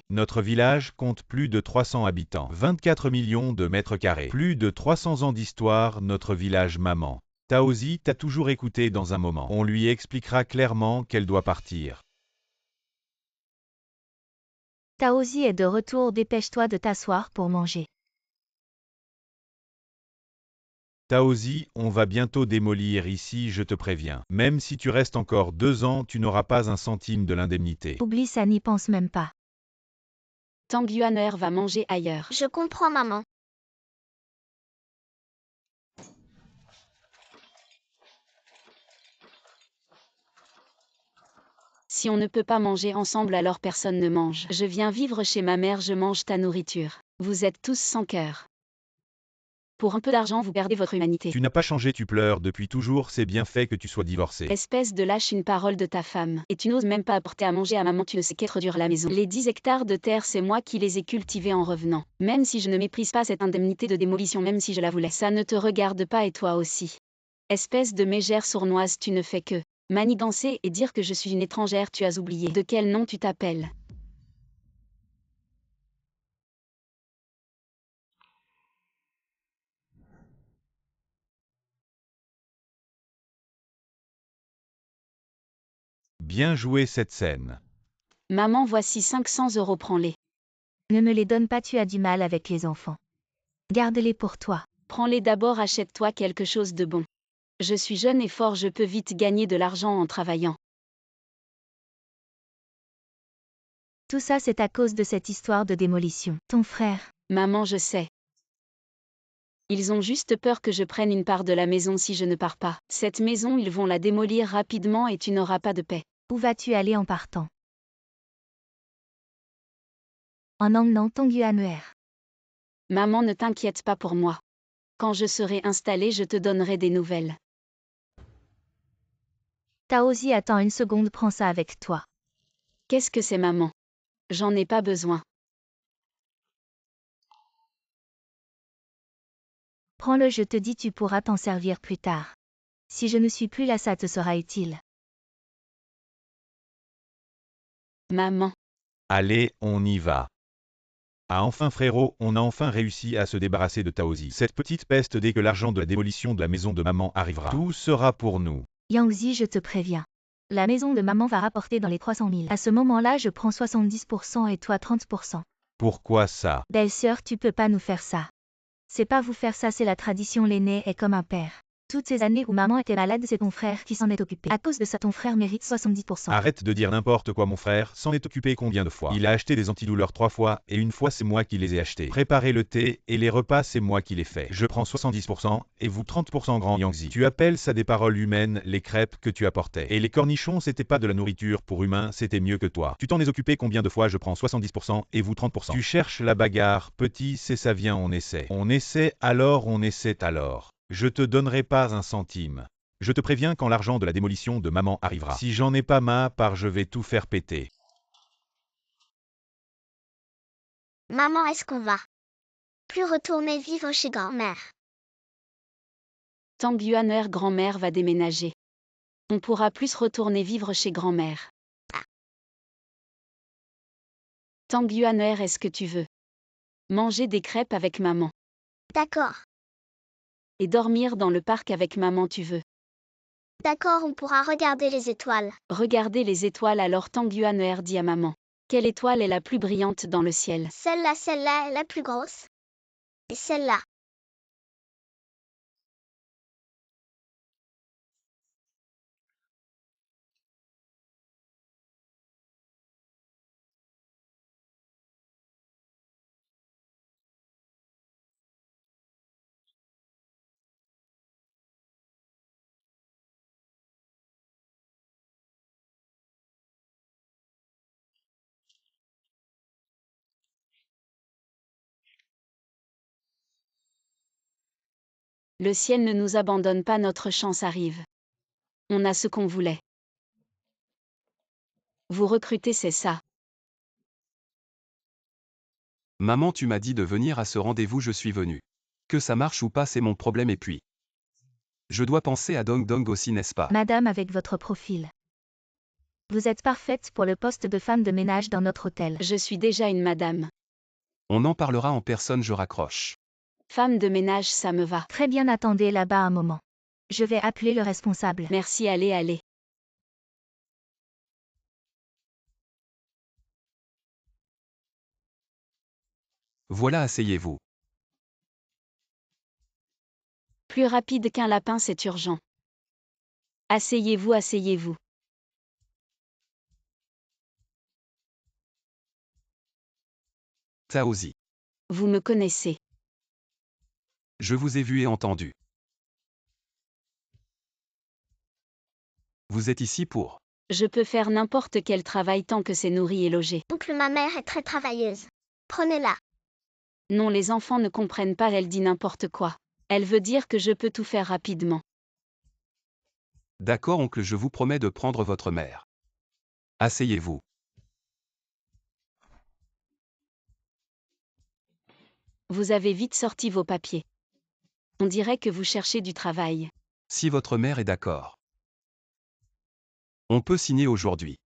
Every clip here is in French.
Notre village compte plus de 300 habitants, 24 millions de mètres carrés, plus de 300 ans d'histoire, notre village maman. Taosi t'a toujours écouté dans un moment. On lui expliquera clairement qu'elle doit partir. Taosi est de retour, dépêche-toi de t'asseoir pour manger. Taosi, on va bientôt démolir ici, je te préviens. Même si tu restes encore 2 ans, tu n'auras pas un centime de l'indemnité. Oublie ça, n'y pense même pas. Tang Yuan'er va manger ailleurs. Je comprends, maman. Si on ne peut pas manger ensemble, alors personne ne mange. Je viens vivre chez ma mère, je mange ta nourriture. Vous êtes tous sans cœur. Pour un peu d'argent, vous perdez votre humanité. Tu n'as pas changé, tu pleures depuis toujours, c'est bien fait que tu sois divorcé. Espèce de lâche, une parole de ta femme. Et tu n'oses même pas apporter à manger à maman, tu ne sais qu'être dur à la maison. Les 10 hectares de terre, c'est moi qui les ai cultivés en revenant. Même si je ne méprise pas cette indemnité de démolition, même si je la voulais. Ça ne te regarde pas et toi aussi. Espèce de mégère sournoise, tu ne fais que manigancer et dire que je suis une étrangère, tu as oublié. De quel nom tu t'appelles? Bien joué cette scène. Maman, voici 500 €, prends-les. Ne me les donne pas, tu as du mal avec les enfants. Garde-les pour toi. Prends-les d'abord, achète-toi quelque chose de bon. Je suis jeune et fort, je peux vite gagner de l'argent en travaillant. Tout ça, c'est à cause de cette histoire de démolition. Ton frère. Maman, je sais. Ils ont juste peur que je prenne une part de la maison si je ne pars pas. Cette maison, ils vont la démolir rapidement et tu n'auras pas de paix. Où vas-tu aller en partant? En emmenant Tang Yuan'er. Maman, ne t'inquiète pas pour moi. Quand je serai installée, je te donnerai des nouvelles. Taosi, attends une seconde, prends ça avec toi. Qu'est-ce que c'est, maman? J'en ai pas besoin. Prends-le, je te dis, tu pourras t'en servir plus tard. Si je ne suis plus là, ça te sera utile. Maman. Allez, on y va. Ah enfin frérot, on a enfin réussi à se débarrasser de Taosi. Cette petite peste, dès que l'argent de la démolition de la maison de maman arrivera, tout sera pour nous. Yangzi, je te préviens. La maison de maman va rapporter dans les 300 000. À ce moment-là, je prends 70% et toi 30%. Pourquoi ça? Belle-sœur, tu peux pas nous faire ça. C'est pas vous faire ça, c'est la tradition, l'aîné est comme un père. Toutes ces années où maman était malade, c'est ton frère qui s'en est occupé. À cause de ça, ton frère mérite 70%. Arrête de dire n'importe quoi, mon frère s'en est occupé combien de fois? Il a acheté des antidouleurs 3 fois, et une fois c'est moi qui les ai achetés. Préparer le thé et les repas, c'est moi qui les fais. Je prends 70% et vous 30%, grand Yangzi. Tu appelles ça des paroles humaines, les crêpes que tu apportais. Et les cornichons, c'était pas de la nourriture pour humains, c'était mieux que toi. Tu t'en es occupé combien de fois? Je prends 70% et vous 30%. Tu cherches la bagarre, petit, c'est ça, vient, on essaie. On essaie alors, on essaie alors. Je te donnerai pas un centime. Je te préviens quand l'argent de la démolition de maman arrivera. Si j'en ai pas ma part, je vais tout faire péter. Maman, est-ce qu'on va plus retourner vivre chez grand-mère? Tang Yuan'er, grand-mère va déménager. On pourra plus retourner vivre chez grand-mère. Tang Yuan'er, est-ce que tu veux manger des crêpes avec maman? D'accord. Et dormir dans le parc avec maman, tu veux? D'accord, on pourra regarder les étoiles. Regardez les étoiles, alors Tang Yuan'er dit à maman. Quelle étoile est la plus brillante dans le ciel? Celle-là est la plus grosse. Et celle-là. Le ciel ne nous abandonne pas, notre chance arrive. On a ce qu'on voulait. Vous recrutez, c'est ça? Maman, tu m'as dit de venir à ce rendez-vous, je suis venu. Que ça marche ou pas, c'est mon problème, et puis. Je dois penser à Dong Dong aussi, n'est-ce pas? Madame, avec votre profil. Vous êtes parfaite pour le poste de femme de ménage dans notre hôtel. Je suis déjà une madame. On en parlera en personne, je raccroche. Femme de ménage, ça me va. Très bien, attendez là-bas un moment. Je vais appeler le responsable. Merci, allez, allez. Voilà, asseyez-vous. Plus rapide qu'un lapin, c'est urgent. Asseyez-vous, asseyez-vous. Taosi. Vous me connaissez. Je vous ai vu et entendu. Vous êtes ici pour... Je peux faire n'importe quel travail tant que c'est nourri et logé. Oncle, ma mère est très travailleuse. Prenez-la. Non, les enfants ne comprennent pas, elle dit n'importe quoi. Elle veut dire que je peux tout faire rapidement. D'accord, oncle, je vous promets de prendre votre mère. Asseyez-vous. Vous avez vite sorti vos papiers. On dirait que vous cherchez du travail. Si votre mère est d'accord. On peut signer aujourd'hui.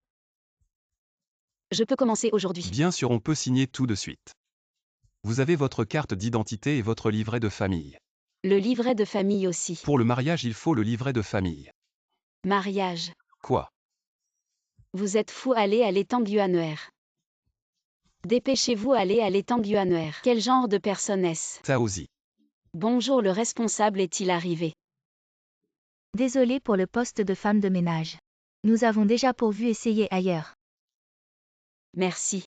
Je peux commencer aujourd'hui. Bien sûr, on peut signer tout de suite. Vous avez votre carte d'identité et votre livret de famille. Le livret de famille aussi. Pour le mariage, il faut le livret de famille. Mariage. Quoi? Vous êtes fou, allez Tanguanuer. Dépêchez-vous, allez Tanguanuer. Quel genre de personne est-ce? Taosi. Bonjour, le responsable est-il arrivé? Désolé pour le poste de femme de ménage. Nous avons déjà pourvu, essayer ailleurs. Merci.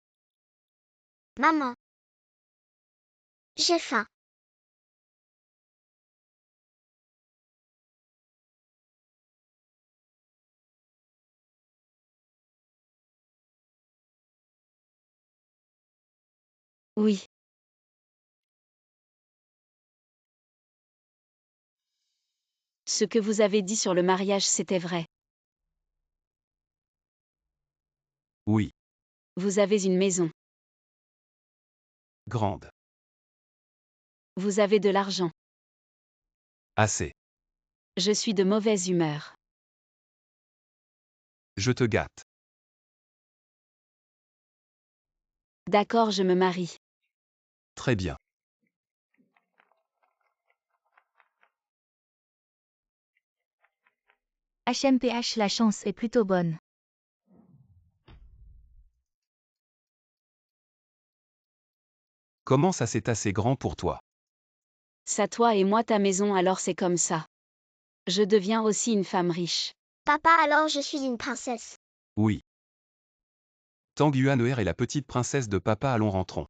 Maman. J'ai faim. Oui. Ce que vous avez dit sur le mariage, c'était vrai. Oui. Vous avez une maison. Grande. Vous avez de l'argent. Assez. Je suis de mauvaise humeur. Je te gâte. D'accord, je me marie. Très bien. HMPH, la chance est plutôt bonne. Comment ça, c'est assez grand pour toi? Ça, toi et moi, ta maison, alors c'est comme ça. Je deviens aussi une femme riche. Papa, alors je suis une princesse. Oui. Tanguanuer est la petite princesse de papa, allons rentrons.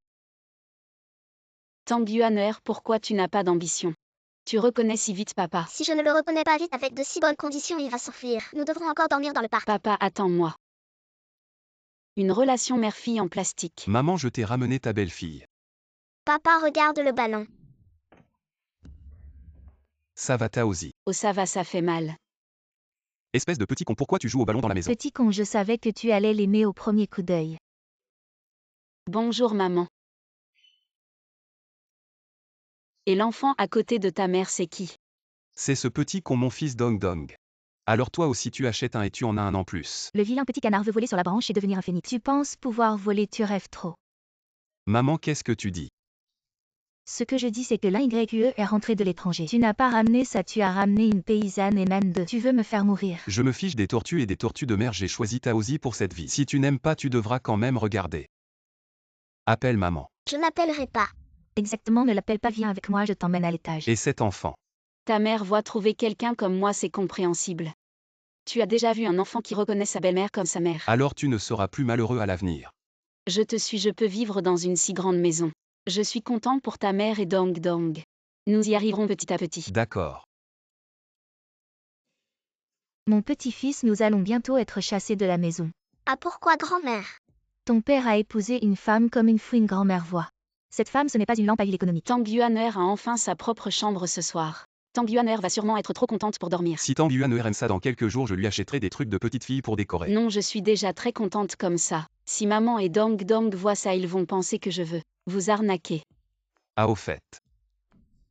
Tanguanuer, pourquoi tu n'as pas d'ambition? Tu reconnais si vite papa. Si je ne le reconnais pas vite avec de si bonnes conditions, il va s'enfuir. Nous devrons encore dormir dans le parc. Papa, attends-moi. Une relation mère-fille en plastique. Maman, je t'ai ramené ta belle-fille. Papa, regarde le ballon. Ça va, Taosi. Oh, ça va, ça fait mal. Espèce de petit con, pourquoi tu joues au ballon dans la maison? Petit con, je savais que tu allais l'aimer au premier coup d'œil. Bonjour maman. Et l'enfant à côté de ta mère, c'est qui? C'est ce petit con, mon fils Dong Dong. Alors toi aussi tu achètes un et tu en as un en plus. Le vilain petit canard veut voler sur la branche et devenir un phénix. Tu penses pouvoir voler, tu rêves trop. Maman, qu'est-ce que tu dis? Ce que je dis, c'est que l'YQE est rentré de l'étranger. Tu n'as pas ramené ça, tu as ramené une paysanne et même deux. Tu veux me faire mourir. Je me fiche des tortues et des tortues de mer, j'ai choisi Taosi pour cette vie. Si tu n'aimes pas, tu devras quand même regarder. Appelle maman. Je n'appellerai pas. Exactement, ne l'appelle pas, viens avec moi, je t'emmène à l'étage. Et cet enfant. Ta mère voit trouver quelqu'un comme moi, c'est compréhensible. Tu as déjà vu un enfant qui reconnaît sa belle-mère comme sa mère. Alors tu ne seras plus malheureux à l'avenir. Je te suis, je peux vivre dans une si grande maison. Je suis content pour ta mère et Dong Dong. Nous y arriverons petit à petit. D'accord. Mon petit-fils, nous allons bientôt être chassés de la maison. Ah, pourquoi, grand-mère? Ton père a épousé une femme comme une fouine, grand-mère voit. Cette femme, ce n'est pas une lampe à huile économique. Tanguanuer a enfin sa propre chambre ce soir. Tanguanuer va sûrement être trop contente pour dormir. Si Tanguanuer aime ça, dans quelques jours je lui achèterai des trucs de petite fille pour décorer. Non, je suis déjà très contente comme ça. Si maman et Dong Dong voient ça, ils vont penser que je veux vous arnaquer. Ah, au fait.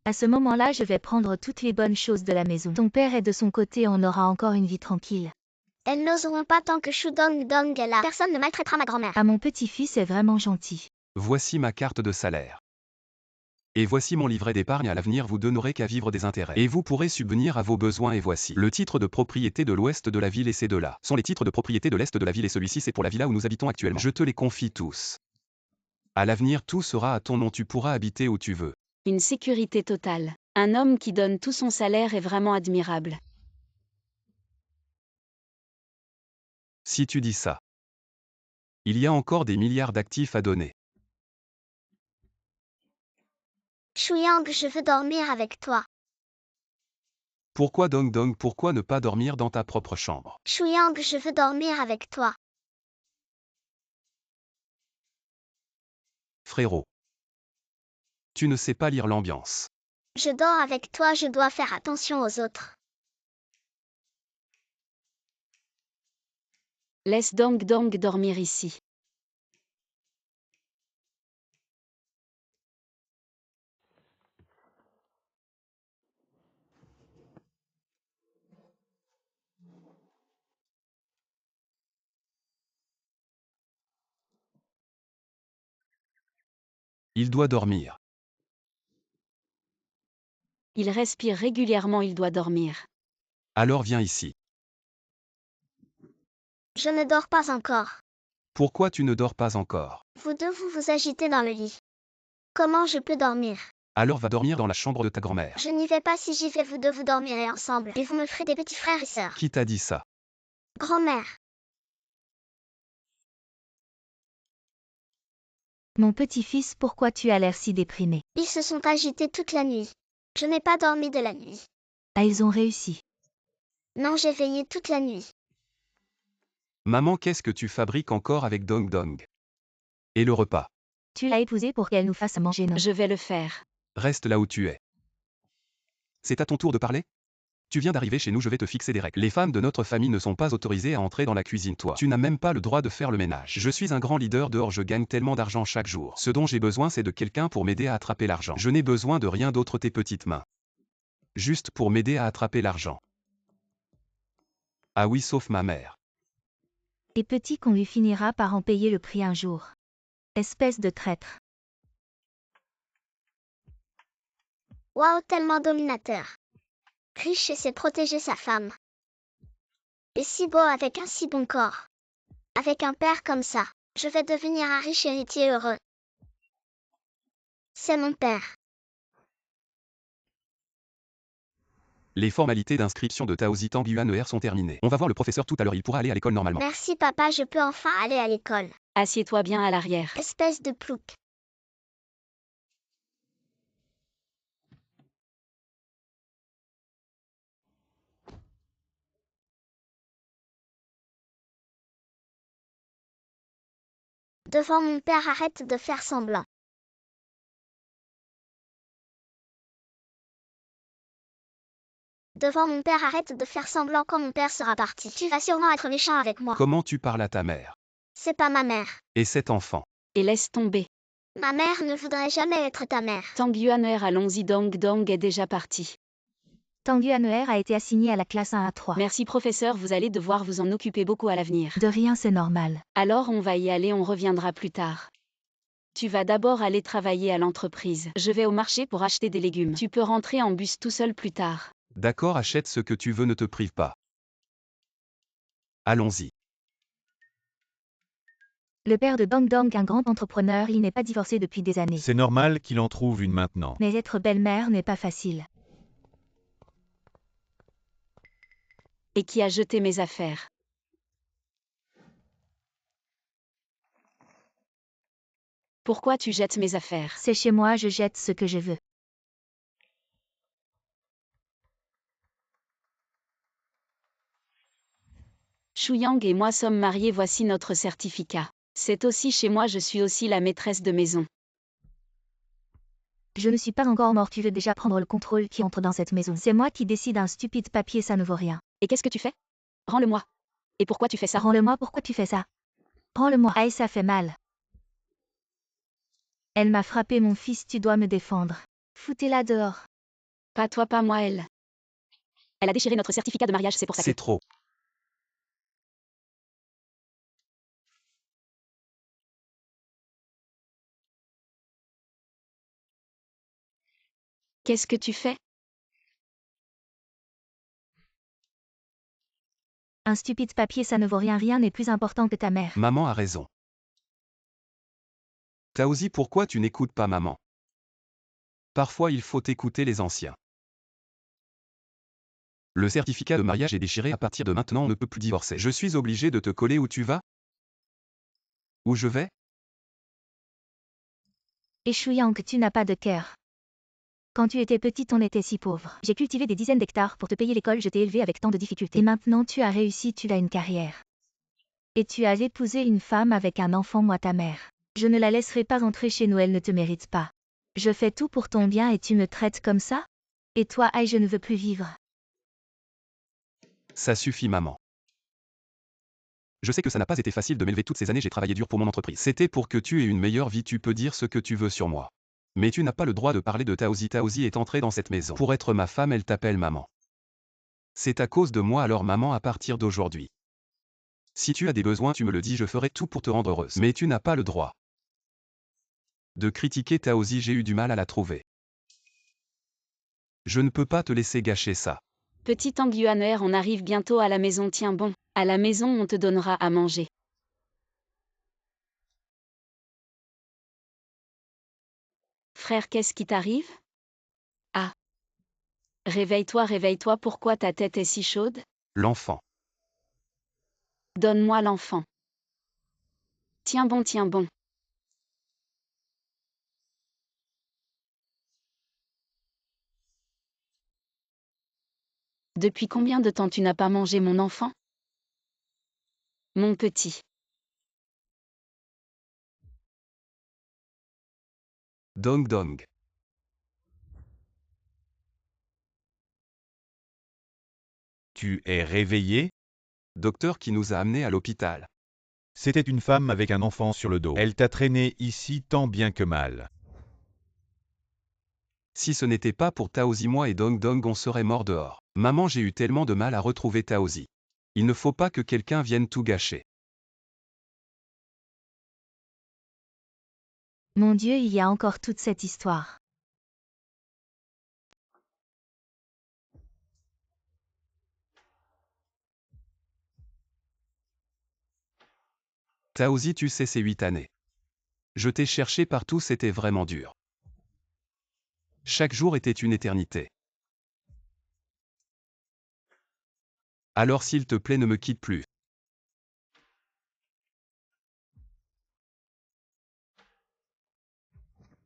À ce moment-là, je vais prendre toutes les bonnes choses de la maison. Ton père est de son côté, on aura encore une vie tranquille. Elles n'oseront pas tant que Chou Dong Dong est là. Personne ne maltraitera ma grand-mère. Ah, mon petit-fils est vraiment gentil. Voici ma carte de salaire. Et voici mon livret d'épargne. À l'avenir, vous n'aurez qu'à vivre des intérêts. Et vous pourrez subvenir à vos besoins. Et voici le titre de propriété de l'ouest de la ville et ces deux-là sont les titres de propriété de l'est de la ville et celui-ci c'est pour la villa où nous habitons actuellement. Je te les confie tous. À l'avenir, tout sera à ton nom. Tu pourras habiter où tu veux. Une sécurité totale. Un homme qui donne tout son salaire est vraiment admirable. Si tu dis ça. Il y a encore des milliards d'actifs à donner. Chou Yang, je veux dormir avec toi. Pourquoi Dong Dong? Pourquoi ne pas dormir dans ta propre chambre? Chou Yang, je veux dormir avec toi. Frérot. Tu ne sais pas lire l'ambiance. Je dors avec toi, je dois faire attention aux autres. Laisse Dong Dong dormir ici. Il doit dormir. Il respire régulièrement, il doit dormir. Alors viens ici. Je ne dors pas encore. Pourquoi tu ne dors pas encore? Vous deux vous agitez dans le lit. Comment je peux dormir? Alors va dormir dans la chambre de ta grand-mère. Je n'y vais pas. Si j'y vais, vous deux vous dormirez ensemble. Et vous me ferez des petits frères et sœurs. Qui t'a dit ça? Grand-mère. Mon petit-fils, pourquoi tu as l'air si déprimé? Ils se sont agités toute la nuit. Je n'ai pas dormi de la nuit. Ah, ils ont réussi. Non, j'ai veillé toute la nuit. Maman, qu'est-ce que tu fabriques encore avec Dong Dong? Et le repas? Tu l'as épousée pour qu'elle nous fasse manger, non? Je vais le faire. Reste là où tu es. C'est à ton tour de parler? Tu viens d'arriver chez nous, je vais te fixer des règles. Les femmes de notre famille ne sont pas autorisées à entrer dans la cuisine. Toi, tu n'as même pas le droit de faire le ménage. Je suis un grand leader dehors, je gagne tellement d'argent chaque jour. Ce dont j'ai besoin, c'est de quelqu'un pour m'aider à attraper l'argent. Je n'ai besoin de rien d'autre, tes petites mains. Juste pour m'aider à attraper l'argent. Ah oui, sauf ma mère. Et petit qu'on lui finira par en payer le prix un jour. Espèce de traître. Waouh, tellement dominateur. Riche et sait protéger sa femme. Et si beau avec un si bon corps. Avec un père comme ça, je vais devenir un riche héritier heureux. C'est mon père. Les formalités d'inscription de Taozi Tang Yuan sont terminées. On va voir le professeur tout à l'heure, il pourra aller à l'école normalement. Merci papa, je peux enfin aller à l'école. Assieds-toi bien à l'arrière. Espèce de plouc. Devant mon père, arrête de faire semblant. Devant mon père, arrête de faire semblant quand mon père sera parti. Tu vas sûrement être méchant avec moi. Comment tu parles à ta mère? C'est pas ma mère. Et cet enfant? Et laisse tomber. Ma mère ne voudrait jamais être ta mère. Tang Yuaner, allons-y, Dong Dong est déjà parti. Tang Yuaner a été assigné à la classe 1 à 3. Merci professeur, vous allez devoir vous en occuper beaucoup à l'avenir. De rien, c'est normal. Alors on va y aller, on reviendra plus tard. Tu vas d'abord aller travailler à l'entreprise. Je vais au marché pour acheter des légumes. Tu peux rentrer en bus tout seul plus tard. D'accord, achète ce que tu veux, ne te prive pas. Allons-y. Le père de Dong Dong, un grand entrepreneur, il n'est pas divorcé depuis des années. C'est normal qu'il en trouve une maintenant. Mais être belle-mère n'est pas facile. Et qui a jeté mes affaires? Pourquoi tu jettes mes affaires? C'est chez moi, je jette ce que je veux. Chou Yang et moi sommes mariés, voici notre certificat. C'est aussi chez moi, je suis aussi la maîtresse de maison. Je ne suis pas encore mort, tu veux déjà prendre le contrôle qui entre dans cette maison. C'est moi qui décide, un stupide papier, ça ne vaut rien. Et qu'est-ce que tu fais? Rends-le-moi. Et pourquoi tu fais ça? Rends-le-moi, pourquoi tu fais ça? Rends-le-moi. Aïe, ça fait mal. Elle m'a frappé, mon fils, tu dois me défendre. Foutez-la dehors. Pas toi, pas moi, elle. Elle a déchiré notre certificat de mariage, c'est pour ça que... C'est trop. Qu'est-ce que tu fais? Un stupide papier, ça ne vaut rien, rien n'est plus important que ta mère. Maman a raison. Taosi, pourquoi tu n'écoutes pas maman? Parfois il faut écouter les anciens. Le certificat de mariage est déchiré, à partir de maintenant on ne peut plus divorcer. Je suis obligé de te coller où tu vas? Où je vais? Et Shuyang, tu n'as pas de cœur. Quand tu étais petite, on était si pauvre. J'ai cultivé des dizaines d'hectares pour te payer l'école, je t'ai élevé avec tant de difficultés. Et maintenant tu as réussi, tu as une carrière. Et tu as épousé une femme avec un enfant, moi ta mère. Je ne la laisserai pas rentrer chez nous, elle ne te mérite pas. Je fais tout pour ton bien et tu me traites comme ça? Et toi, aïe, je ne veux plus vivre. Ça suffit maman. Je sais que ça n'a pas été facile de m'élever toutes ces années, j'ai travaillé dur pour mon entreprise. C'était pour que tu aies une meilleure vie, tu peux dire ce que tu veux sur moi. Mais tu n'as pas le droit de parler de Taosi. Taosi est entrée dans cette maison. Pour être ma femme, elle t'appelle maman. C'est à cause de moi, alors maman, à partir d'aujourd'hui. Si tu as des besoins, tu me le dis, je ferai tout pour te rendre heureuse. Mais tu n'as pas le droit de critiquer Taosi, j'ai eu du mal à la trouver. Je ne peux pas te laisser gâcher ça. Petit Anguaner, on arrive bientôt à la maison, tiens bon. À la maison, on te donnera à manger. Frère, qu'est-ce qui t'arrive? Ah. Réveille-toi, pourquoi ta tête est si chaude? L'enfant. Donne-moi l'enfant. Tiens bon, tiens bon. Depuis combien de temps tu n'as pas mangé mon enfant? Mon petit. Dong dong. Tu es réveillé? Docteur qui nous a amenés à l'hôpital. C'était une femme avec un enfant sur le dos. Elle t'a traîné ici tant bien que mal. Si ce n'était pas pour Taosi, moi et Dong Dong, on serait mort dehors. Maman, j'ai eu tellement de mal à retrouver Taosi. Il ne faut pas que quelqu'un vienne tout gâcher. Mon Dieu, il y a encore toute cette histoire. Taosi, tu sais, ces 8 années. Je t'ai cherché partout, c'était vraiment dur. Chaque jour était une éternité. Alors s'il te plaît, ne me quitte plus.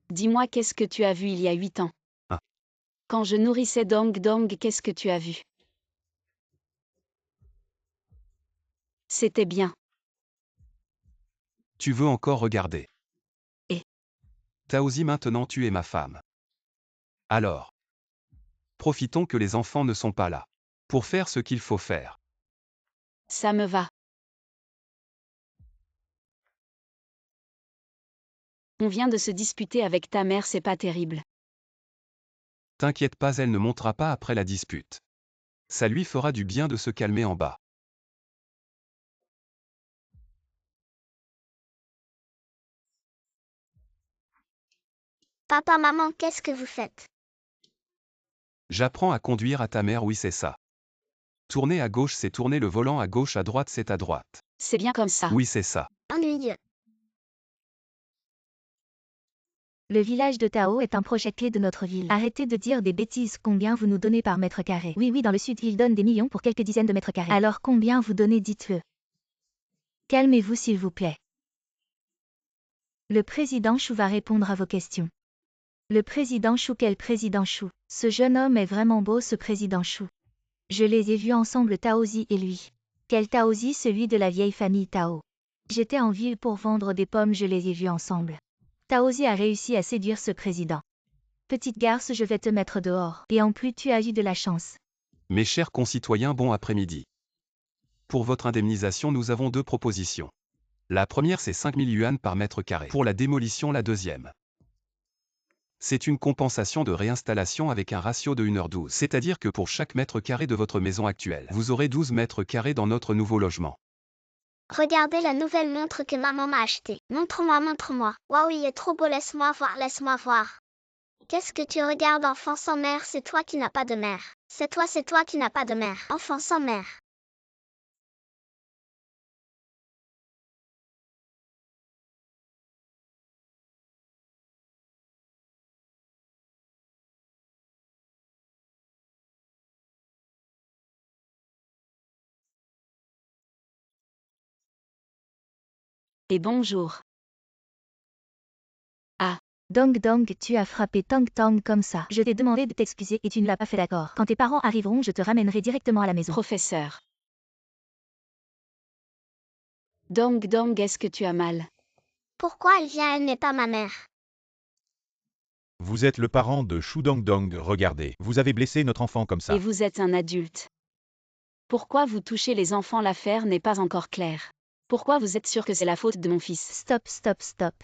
Dis-moi, qu'est-ce que tu as vu il y a 8 ans? Ah. Quand je nourrissais Dong Dong, qu'est-ce que tu as vu? C'était bien. Tu veux encore regarder? Et Taosi, maintenant tu es ma femme. Alors, profitons que les enfants ne sont pas là. Pour faire ce qu'il faut faire. ça me va. On vient de se disputer avec ta mère, c'est pas terrible. T'inquiète pas, elle ne montera pas après la dispute. Ça lui fera du bien de se calmer en bas. Papa, maman, qu'est-ce que vous faites? J'apprends à conduire à ta mère, oui c'est ça. Tourner à gauche c'est tourner le volant, à gauche, à droite c'est à droite. C'est bien comme ça. Oui c'est ça. Ennuyeux. Le village de Tao est un projet clé de notre ville. Arrêtez de dire des bêtises, combien vous nous donnez par mètre carré? Oui, dans le sud, ils donnent des millions pour quelques dizaines de mètres carrés. Alors combien vous donnez, dites-le. Calmez-vous s'il vous plaît. Le président Chou va répondre à vos questions. Le président Chou, quel président Chou? Ce jeune homme est vraiment beau, ce président Chou. Je les ai vus ensemble, Taosi et lui. Quel Taosi? Celui de la vieille famille Tao. J'étais en ville pour vendre des pommes, je les ai vus ensemble. Taosi a réussi à séduire ce président. Petite garce, je vais te mettre dehors. Et en plus, tu as eu de la chance. Mes chers concitoyens, bon après-midi. Pour votre indemnisation, nous avons 2 propositions. La première, c'est 5000 yuan par mètre carré. Pour la démolition, la deuxième. C'est une compensation de réinstallation avec un ratio de 1h12. C'est-à-dire que pour chaque mètre carré de votre maison actuelle, vous aurez 12 mètres carrés dans notre nouveau logement. Regardez la nouvelle montre que maman m'a achetée. Montre-moi, montre-moi. Waouh, il est trop beau, laisse-moi voir, laisse-moi voir. Qu'est-ce que tu regardes, enfant sans mère? C'est toi qui n'as pas de mère. C'est toi qui n'as pas de mère. Enfant sans mère. Et bonjour. Dong Dong, tu as frappé Tang Tang comme ça. Je t'ai demandé de t'excuser et tu ne l'as pas fait, d'accord. Quand tes parents arriveront, je te ramènerai directement à la maison. Professeur. Dong Dong, est-ce que tu as mal? Pourquoi elle vient? Elle n'est pas ma mère. Vous êtes le parent de Shu Dong Dong, regardez. Vous avez blessé notre enfant comme ça. Et vous êtes un adulte. Pourquoi vous touchez les enfants? L'affaire n'est pas encore claire. Pourquoi vous êtes sûr que c'est la faute de mon fils? Stop, stop, stop.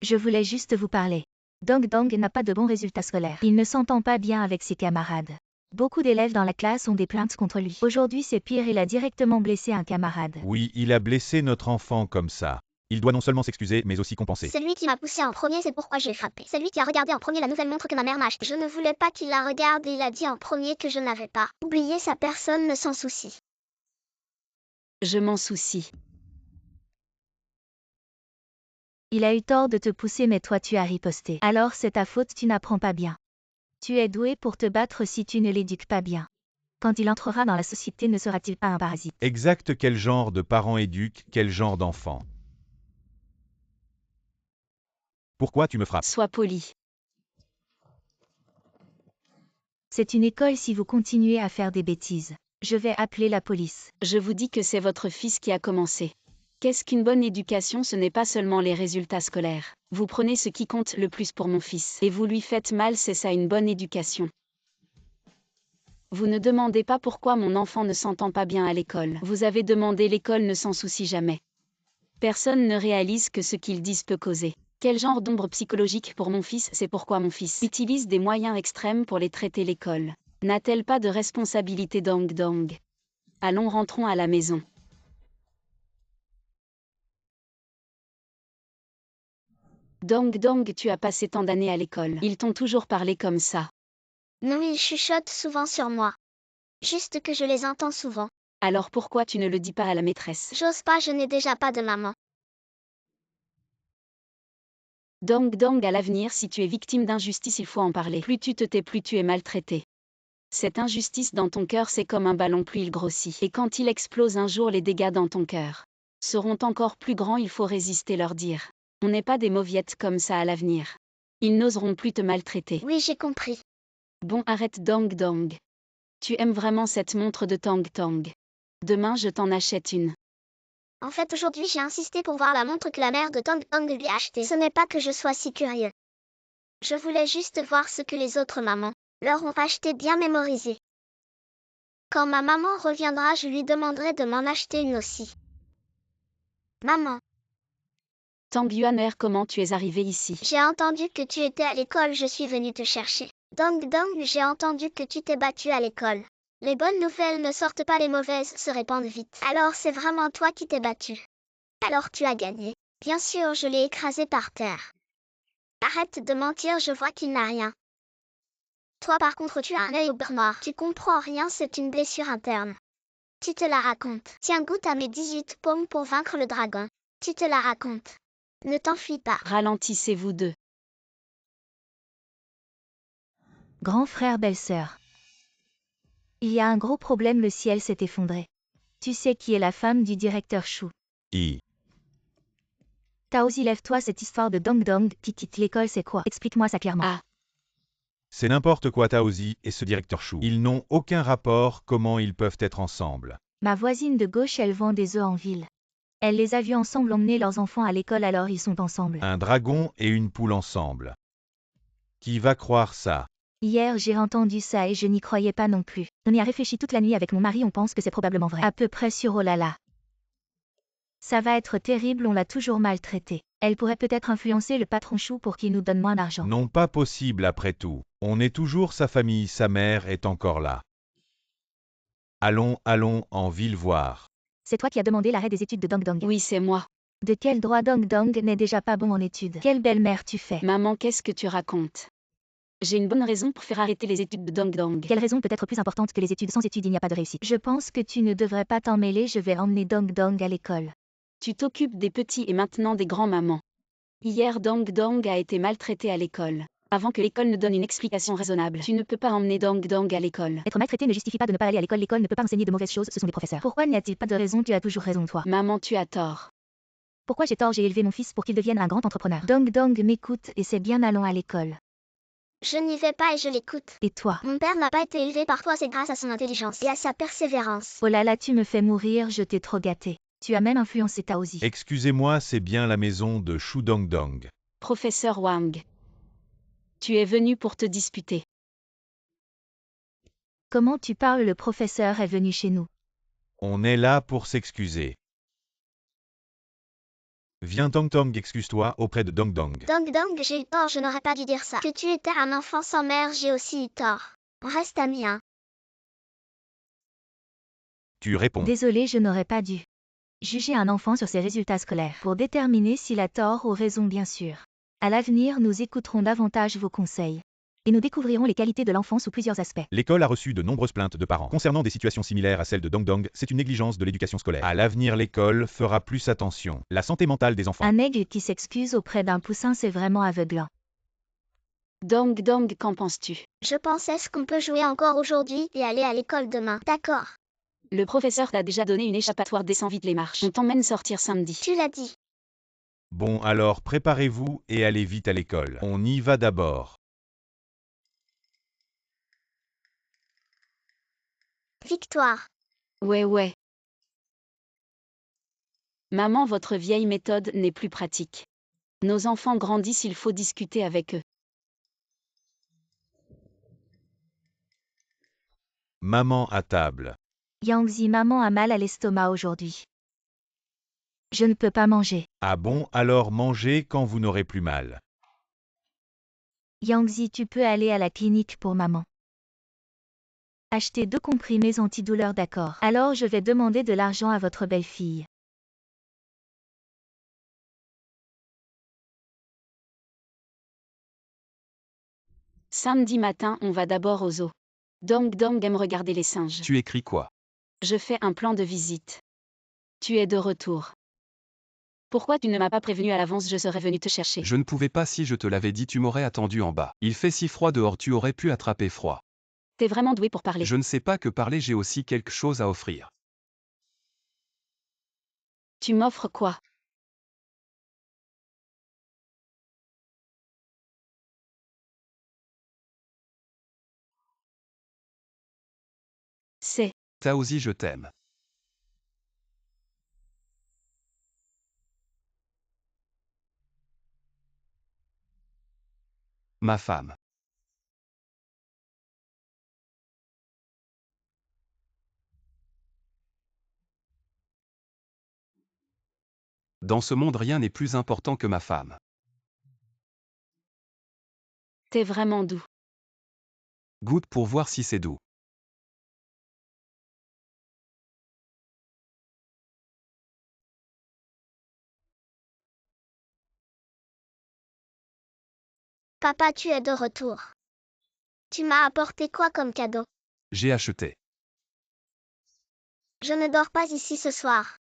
Je voulais juste vous parler. Dong Dong n'a pas de bons résultats scolaires. Il ne s'entend pas bien avec ses camarades. Beaucoup d'élèves dans la classe ont des plaintes contre lui. Aujourd'hui c'est pire, il a directement blessé un camarade. Oui, il a blessé notre enfant comme ça. Il doit non seulement s'excuser, mais aussi compenser. C'est lui qui m'a poussé en premier, c'est pourquoi j'ai frappé. C'est lui qui a regardé en premier la nouvelle montre que ma mère m'a achetée. Je ne voulais pas qu'il la regarde et il a dit en premier que je n'avais pas. Oubliez ça, personne ne s'en soucie. Je m'en soucie. Il a eu tort de te pousser mais toi tu as riposté. Alors c'est ta faute, tu n'apprends pas bien. Tu es doué pour te battre si tu ne l'éduques pas bien. Quand il entrera dans la société, ne sera-t-il pas un parasite? Exact, quel genre de parents éduquent, quel genre d'enfant? Pourquoi tu me frappes? Sois poli. C'est une école, si vous continuez à faire des bêtises. Je vais appeler la police. Je vous dis que c'est votre fils qui a commencé. Qu'est-ce qu'une bonne éducation? Ce n'est pas seulement les résultats scolaires. Vous prenez ce qui compte le plus pour mon fils et vous lui faites mal, c'est ça une bonne éducation. Vous ne demandez pas pourquoi mon enfant ne s'entend pas bien à l'école. Vous avez demandé, l'école ne s'en soucie jamais. Personne ne réalise que ce qu'ils disent peut causer. Quel genre d'ombre psychologique pour mon fils? C'est pourquoi mon fils utilise des moyens extrêmes pour les traiter. L'école n'a-t-elle pas de responsabilité? Dong Dong. Allons, rentrons à la maison. Dong Dong, tu as passé tant d'années à l'école. Ils t'ont toujours parlé comme ça. Non, ils chuchotent souvent sur moi. Juste que je les entends souvent. Alors pourquoi tu ne le dis pas à la maîtresse? J'ose pas, je n'ai déjà pas de maman. Dong Dong, à l'avenir, si tu es victime d'injustice, il faut en parler. Plus tu te tais, plus tu es maltraité. Cette injustice dans ton cœur, c'est comme un ballon, plus il grossit. Et quand il explose un jour, les dégâts dans ton cœur seront encore plus grands. Il faut résister, leur dire. On n'est pas des mauviettes comme ça à l'avenir. Ils n'oseront plus te maltraiter. Oui, j'ai compris. Bon, arrête Dong Dong. Tu aimes vraiment cette montre de Tang Tang. Demain, je t'en achète une. En fait, aujourd'hui, j'ai insisté pour voir la montre que la mère de Tang Tang lui a achetée. Ce n'est pas que je sois si curieux. Je voulais juste voir ce que les autres mamans leur ont acheté, bien mémorisé. Quand ma maman reviendra, je lui demanderai de m'en acheter une aussi. Maman, Tang Yuan'er, comment tu es arrivé ici? j'ai entendu que tu étais à l'école, je suis venue te chercher. Dong Dong, j'ai entendu que tu t'es battu à l'école. Les bonnes nouvelles ne sortent pas, les mauvaises se répandent vite. Alors c'est vraiment toi qui t'es battu. Alors tu as gagné. Bien sûr, je l'ai écrasé par terre. Arrête de mentir, je vois qu'il n'a rien. Toi par contre, tu as un œil au beurre noir. Tu comprends rien, c'est une blessure interne. Tu te la racontes. Tiens, goûte à mes 18 pommes pour vaincre le dragon. Tu te la racontes. Ne t'enfuis pas. Ralentissez vous deux. Grand frère, belle-sœur. Il y a un gros problème, le ciel s'est effondré. Tu sais qui est la femme du directeur Shu? Taozi, lève-toi, cette histoire de Dong Dong, Titit, l'école c'est quoi? Explique-moi ça clairement. Ah. C'est n'importe quoi, Taozi et ce directeur Shu. Ils n'ont aucun rapport, comment ils peuvent être ensemble? Ma voisine de gauche, elle vend des œufs en ville. Elle les a vus ensemble emmener leurs enfants à l'école, alors ils sont ensemble. Un dragon et une poule ensemble. Qui va croire ça? Hier j'ai entendu ça et je n'y croyais pas non plus. On y a réfléchi toute la nuit avec mon mari, on pense que c'est probablement vrai. À peu près sûr, oh là là. Ça va être terrible, on l'a toujours maltraité. Elle pourrait peut-être influencer le patron Chou pour qu'il nous donne moins d'argent. Non, pas possible après tout. On est toujours sa famille, sa mère est encore là. Allons, allons en ville voir. C'est toi qui as demandé l'arrêt des études de Dong Dong. Oui, c'est moi. De quel droit Dong Dong n'est déjà pas bon en études? Quelle belle mère tu fais. Maman, qu'est-ce que tu racontes? J'ai une bonne raison pour faire arrêter les études de Dong Dong. Quelle raison peut être plus importante que les études? Sans études, il n'y a pas de réussite. Je pense que tu ne devrais pas t'en mêler, je vais emmener Dong Dong à l'école. Tu t'occupes des petits et maintenant des grands-mamans. Hier, Dong Dong a été maltraité à l'école. Avant que l'école ne donne une explication raisonnable, tu ne peux pas emmener Dong Dong à l'école. Être maltraité ne justifie pas de ne pas aller à l'école. L'école ne peut pas enseigner de mauvaises choses, ce sont des professeurs. Pourquoi n'y a-t-il pas de raison? Tu as toujours raison, toi. Maman, tu as tort. Pourquoi j'ai tort? J'ai élevé mon fils pour qu'il devienne un grand entrepreneur. Dong Dong m'écoute et c'est bien, allons à l'école. Je n'y vais pas et je l'écoute. Et toi? Mon père n'a pas été élevé par toi, c'est grâce à son intelligence et à sa persévérance. Oh là là, tu me fais mourir, je t'ai trop gâté. Tu as même influencé Taozi. Excusez-moi, c'est bien la maison de Shu Dong Dong. Professeur Wang. Tu es venu pour te disputer. Comment tu parles? Le professeur est venu chez nous. On est là pour s'excuser. Viens Dong Dong, excuse-toi auprès de Dong Dong. Dong Dong, j'ai eu tort, je n'aurais pas dû dire ça. Que tu étais un enfant sans mère, j'ai aussi eu tort. On reste amis, hein. Tu réponds. Désolé, je n'aurais pas dû. Juger un enfant sur ses résultats scolaires pour déterminer s'il a tort ou raison, bien sûr. À l'avenir, nous écouterons davantage vos conseils. Et nous découvrirons les qualités de l'enfant sous plusieurs aspects. L'école a reçu de nombreuses plaintes de parents. Concernant des situations similaires à celles de Dong Dong, c'est une négligence de l'éducation scolaire. À l'avenir, l'école fera plus attention. La santé mentale des enfants. Un aigle qui s'excuse auprès d'un poussin, c'est vraiment aveuglant. Dong Dong, qu'en penses-tu? Je pensais ce qu'on peut jouer encore aujourd'hui et aller à l'école demain. D'accord. Le professeur t'a déjà donné une échappatoire, descends vite les marches. On t'emmène sortir samedi. Tu l'as dit. Bon alors préparez-vous et allez vite à l'école. On y va d'abord. Victoire. Ouais. Maman, votre vieille méthode n'est plus pratique. Nos enfants grandissent, il faut discuter avec eux. Maman à table. Yangzi, maman a mal à l'estomac aujourd'hui. Je ne peux pas manger. Ah bon, alors mangez quand vous n'aurez plus mal. Yangzi, tu peux aller à la clinique pour maman. Acheter 2 comprimés antidouleurs, d'accord. Alors je vais demander de l'argent à votre belle-fille. Samedi matin, on va d'abord au zoo. Dong Dong aime regarder les singes. Tu écris quoi? Je fais un plan de visite. Tu es de retour. Pourquoi tu ne m'as pas prévenu à l'avance? Je serais venu te chercher. Je ne pouvais pas, si je te l'avais dit tu m'aurais attendu en bas. Il fait si froid dehors, tu aurais pu attraper froid. T'es vraiment doué pour parler. Je ne sais pas que parler, j'ai aussi quelque chose à offrir. Tu m'offres quoi? C'est Taozi, je t'aime. Ma femme. Dans ce monde, rien n'est plus important que ma femme. T'es vraiment doux. Goûte pour voir si c'est doux. Papa, tu es de retour. Tu m'as apporté quoi comme cadeau? J'ai acheté. Je ne dors pas ici ce soir.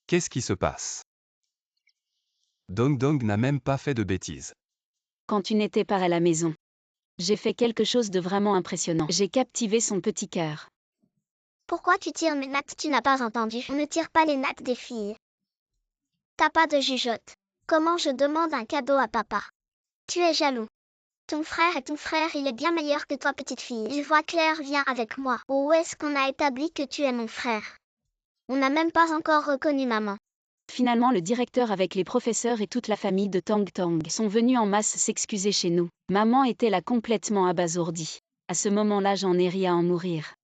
Qu'est-ce qui se passe? Dong Dong n'a même pas fait de bêtises. Quand tu n'étais pas à la maison, j'ai fait quelque chose de vraiment impressionnant. J'ai captivé son petit cœur. Pourquoi tu tires mes nattes? Tu n'as pas entendu. On ne tire pas les nattes des filles. T'as pas de jugeote. Comment je demande un cadeau à papa? Tu es jaloux. Ton frère, il est bien meilleur que toi, petite fille. Il voit clair, viens avec moi. Où est-ce qu'on a établi que tu es mon frère? On n'a même pas encore reconnu maman. Finalement, le directeur avec les professeurs et toute la famille de Tang Tang sont venus en masse s'excuser chez nous. Maman était là complètement abasourdie. À ce moment-là, j'en ai ri à en mourir.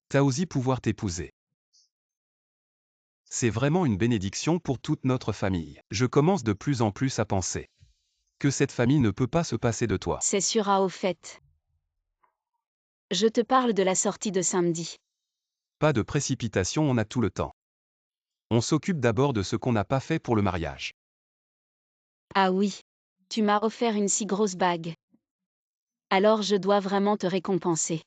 Taozi, pouvoir t'épouser. C'est vraiment une bénédiction pour toute notre famille. Je commence de plus en plus à penser que cette famille ne peut pas se passer de toi. C'est sûr, au fait. Je te parle de la sortie de samedi. Pas de précipitation, on a tout le temps. On s'occupe d'abord de ce qu'on n'a pas fait pour le mariage. Ah oui. Tu m'as offert une si grosse bague. Alors je dois vraiment te récompenser.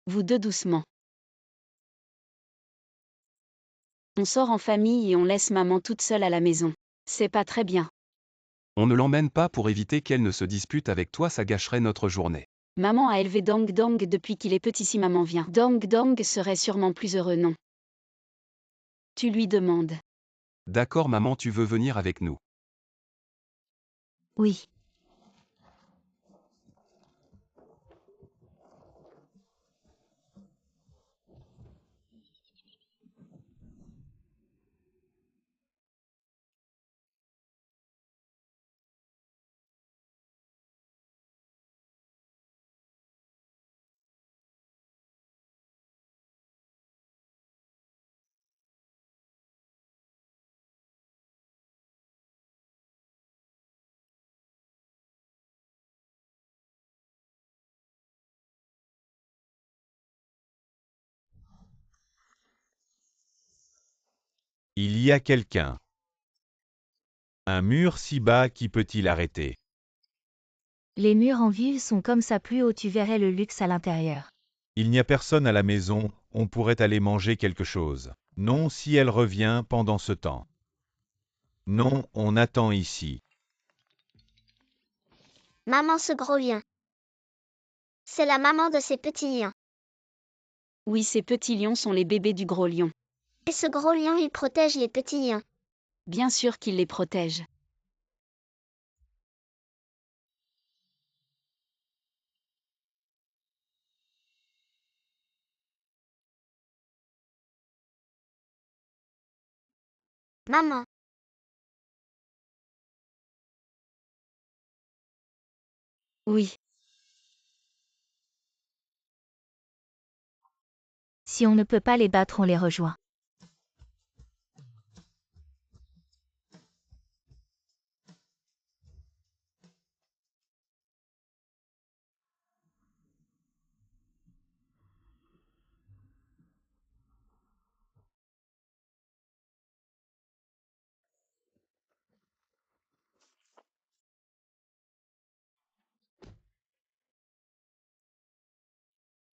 Vous deux doucement. On sort en famille et on laisse maman toute seule à la maison. C'est pas très bien. On ne l'emmène pas pour éviter qu'elle ne se dispute avec toi, ça gâcherait notre journée. Maman a élevé Dong Dong depuis qu'il est petit. Si maman vient, Dong Dong serait sûrement plus heureux, non? Tu lui demandes. D'accord maman, tu veux venir avec nous? Oui. Il y a quelqu'un. Un mur si bas, qui peut-il arrêter? Les murs en ville sont comme ça, plus haut tu verrais le luxe à l'intérieur. Il n'y a personne à la maison, on pourrait aller manger quelque chose. Non, si elle revient pendant ce temps. Non, on attend ici. Maman ce gros lion. C'est la maman de ces petits lions. Oui, ces petits lions sont les bébés du gros lion. Et ce gros lion, il protège les petits lions. Bien sûr qu'il les protège. Maman, Oui. Si on ne peut pas les battre, on les rejoint.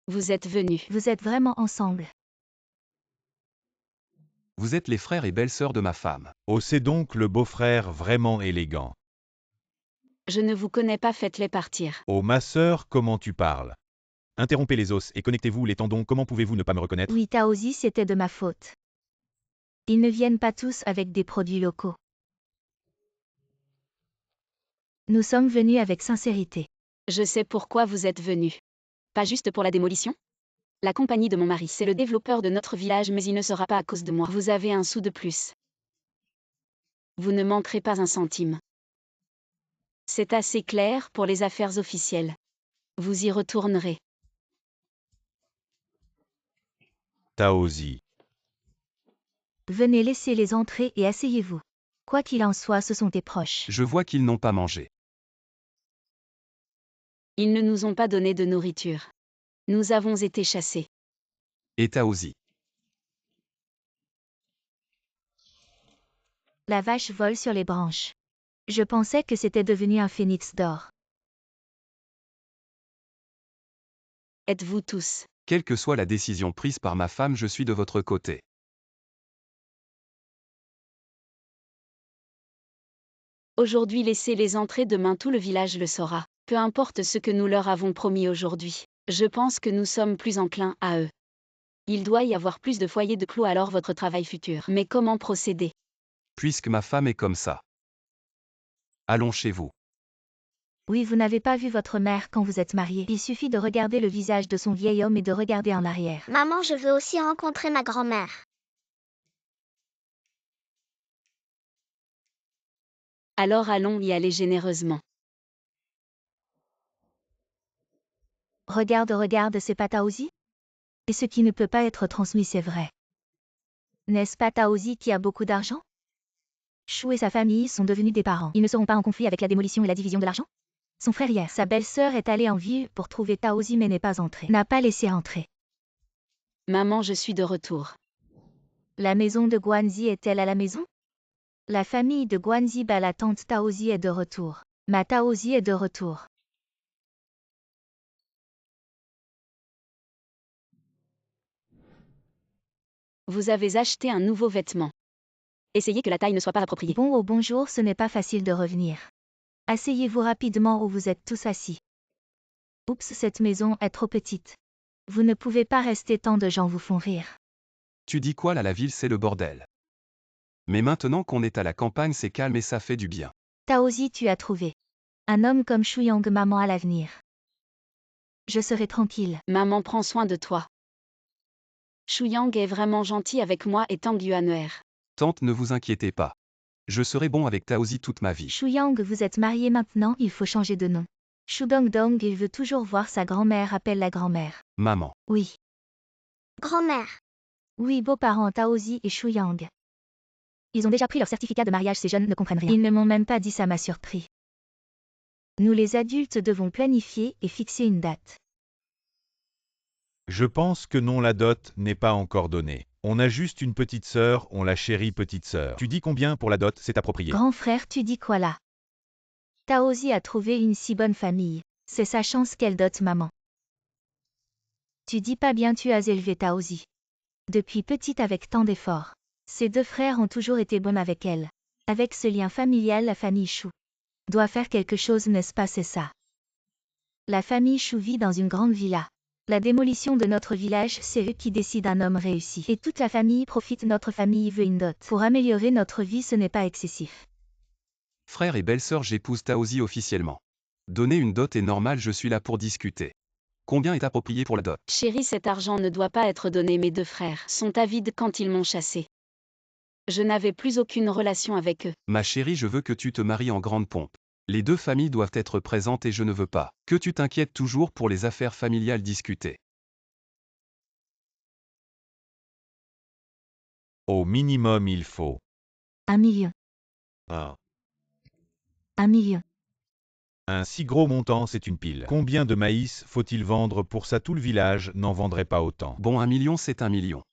Vous êtes venus. Vous êtes vraiment ensemble. Vous êtes les frères et belles-sœurs de ma femme. Oh, c'est donc le beau-frère vraiment élégant. Je ne vous connais pas, faites-les partir. Oh, ma sœur, comment tu parles? Interrompez les os et connectez-vous les tendons, comment pouvez-vous ne pas me reconnaître? Oui, Taozi, c'était de ma faute. Ils ne viennent pas tous avec des produits locaux. Nous sommes venus avec sincérité. Je sais pourquoi vous êtes venus. Pas juste pour la démolition? La compagnie de mon mari, c'est le développeur de notre village, mais il ne sera pas à cause de moi. Vous avez un sou de plus. Vous ne manquerez pas un centime. C'est assez clair pour les affaires officielles. Vous y retournerez. Taozi. Venez, laissez-les entrer et asseyez-vous. Quoi qu'il en soit, ce sont tes proches. Je vois qu'ils n'ont pas mangé. Ils ne nous ont pas donné de nourriture. Nous avons été chassés. Et Taozi. La vache vole sur les branches. Je pensais que c'était devenu un phénix d'or. Êtes-vous tous? Quelle que soit la décision prise par ma femme, je suis de votre côté. Aujourd'hui, laissez-les entrer, demain tout le village le saura. Peu importe ce que nous leur avons promis aujourd'hui. Je pense que nous sommes plus enclins à eux. Il doit y avoir plus de foyers de clos, alors votre travail futur. Mais comment procéder? Puisque ma femme est comme ça. Allons chez vous. Oui, vous n'avez pas vu votre mère quand vous êtes mariés. Il suffit de regarder le visage de son vieil homme et de regarder en arrière. maman, je veux aussi rencontrer ma grand-mère. Alors allons y aller généreusement. Regarde, c'est pas Taozi? Et ce qui ne peut pas être transmis, c'est vrai. N'est-ce pas Taozi qui a beaucoup d'argent? Chou et sa famille sont devenus des parents. Ils ne seront pas en conflit avec la démolition et la division de l'argent? Son frère hier, sa belle-sœur est allée en ville pour trouver Taozi mais n'est pas entrée. N'a pas laissé entrer. Maman, je suis de retour. La maison de Guanzi est-elle à la maison? La famille de Guanzi, la tante Taozi est de retour. Ma Taozi est de retour. Vous avez acheté un nouveau vêtement. Essayez que la taille ne soit pas appropriée. Bon au bonjour, ce n'est pas facile de revenir. Asseyez-vous rapidement où vous êtes tous assis. Oups, cette maison est trop petite. Vous ne pouvez pas rester, tant de gens vous font rire. Tu dis quoi là, la ville c'est le bordel. Mais maintenant qu'on est à la campagne c'est calme et ça fait du bien. Taozi, tu as trouvé. Un homme comme Shuyang, maman à l'avenir. Je serai tranquille. Maman prend soin de toi. Shuyang est vraiment gentil avec moi et Tang Yuan'er. Tante, ne vous inquiétez pas. Je serai bon avec Taozi toute ma vie. Shuyang, vous êtes mariés maintenant, il faut changer de nom. Shudongdong, il veut toujours voir sa grand-mère, appelle la grand-mère. Maman. Oui. Grand-mère. Oui, beaux-parents Taozi et Shuyang. Ils ont déjà pris leur certificat de mariage, ces jeunes ne comprennent rien. Ils ne m'ont même pas dit, ça m'a surpris. Nous les adultes devons planifier et fixer une date. Je pense que non, la dot n'est pas encore donnée. On a juste une petite sœur, on la chérie petite sœur. Tu dis combien pour la dot, c'est approprié. Grand frère, tu dis quoi là? Taozi a trouvé une si bonne famille. C'est sa chance qu'elle dote maman. Tu dis pas bien, tu as élevé Taozi. Depuis petite avec tant d'efforts. Ses deux frères ont toujours été bons avec elle. Avec ce lien familial, la famille Chou doit faire quelque chose, n'est-ce pas, c'est ça? La famille Chou vit dans une grande villa. La démolition de notre village, c'est eux qui décident, un homme réussi. Et toute la famille profite, notre famille veut une dot. Pour améliorer notre vie, ce n'est pas excessif. Frère et belle-sœur, j'épouse Taozi officiellement. Donner une dot est normal, je suis là pour discuter. Combien est approprié pour la dot? Chérie, cet argent ne doit pas être donné. Mes deux frères sont avides quand ils m'ont chassé. Je n'avais plus aucune relation avec eux. Ma chérie, je veux que tu te maries en grande pompe. Les deux familles doivent être présentes et je ne veux pas que tu t'inquiètes toujours pour les affaires familiales discutées. Au minimum, il faut 1 million. un. 1 million. Un si gros montant, c'est une pile. Combien de maïs faut-il vendre pour ça? Tout le village n'en vendrait pas autant. Bon, 1 million, c'est 1 million.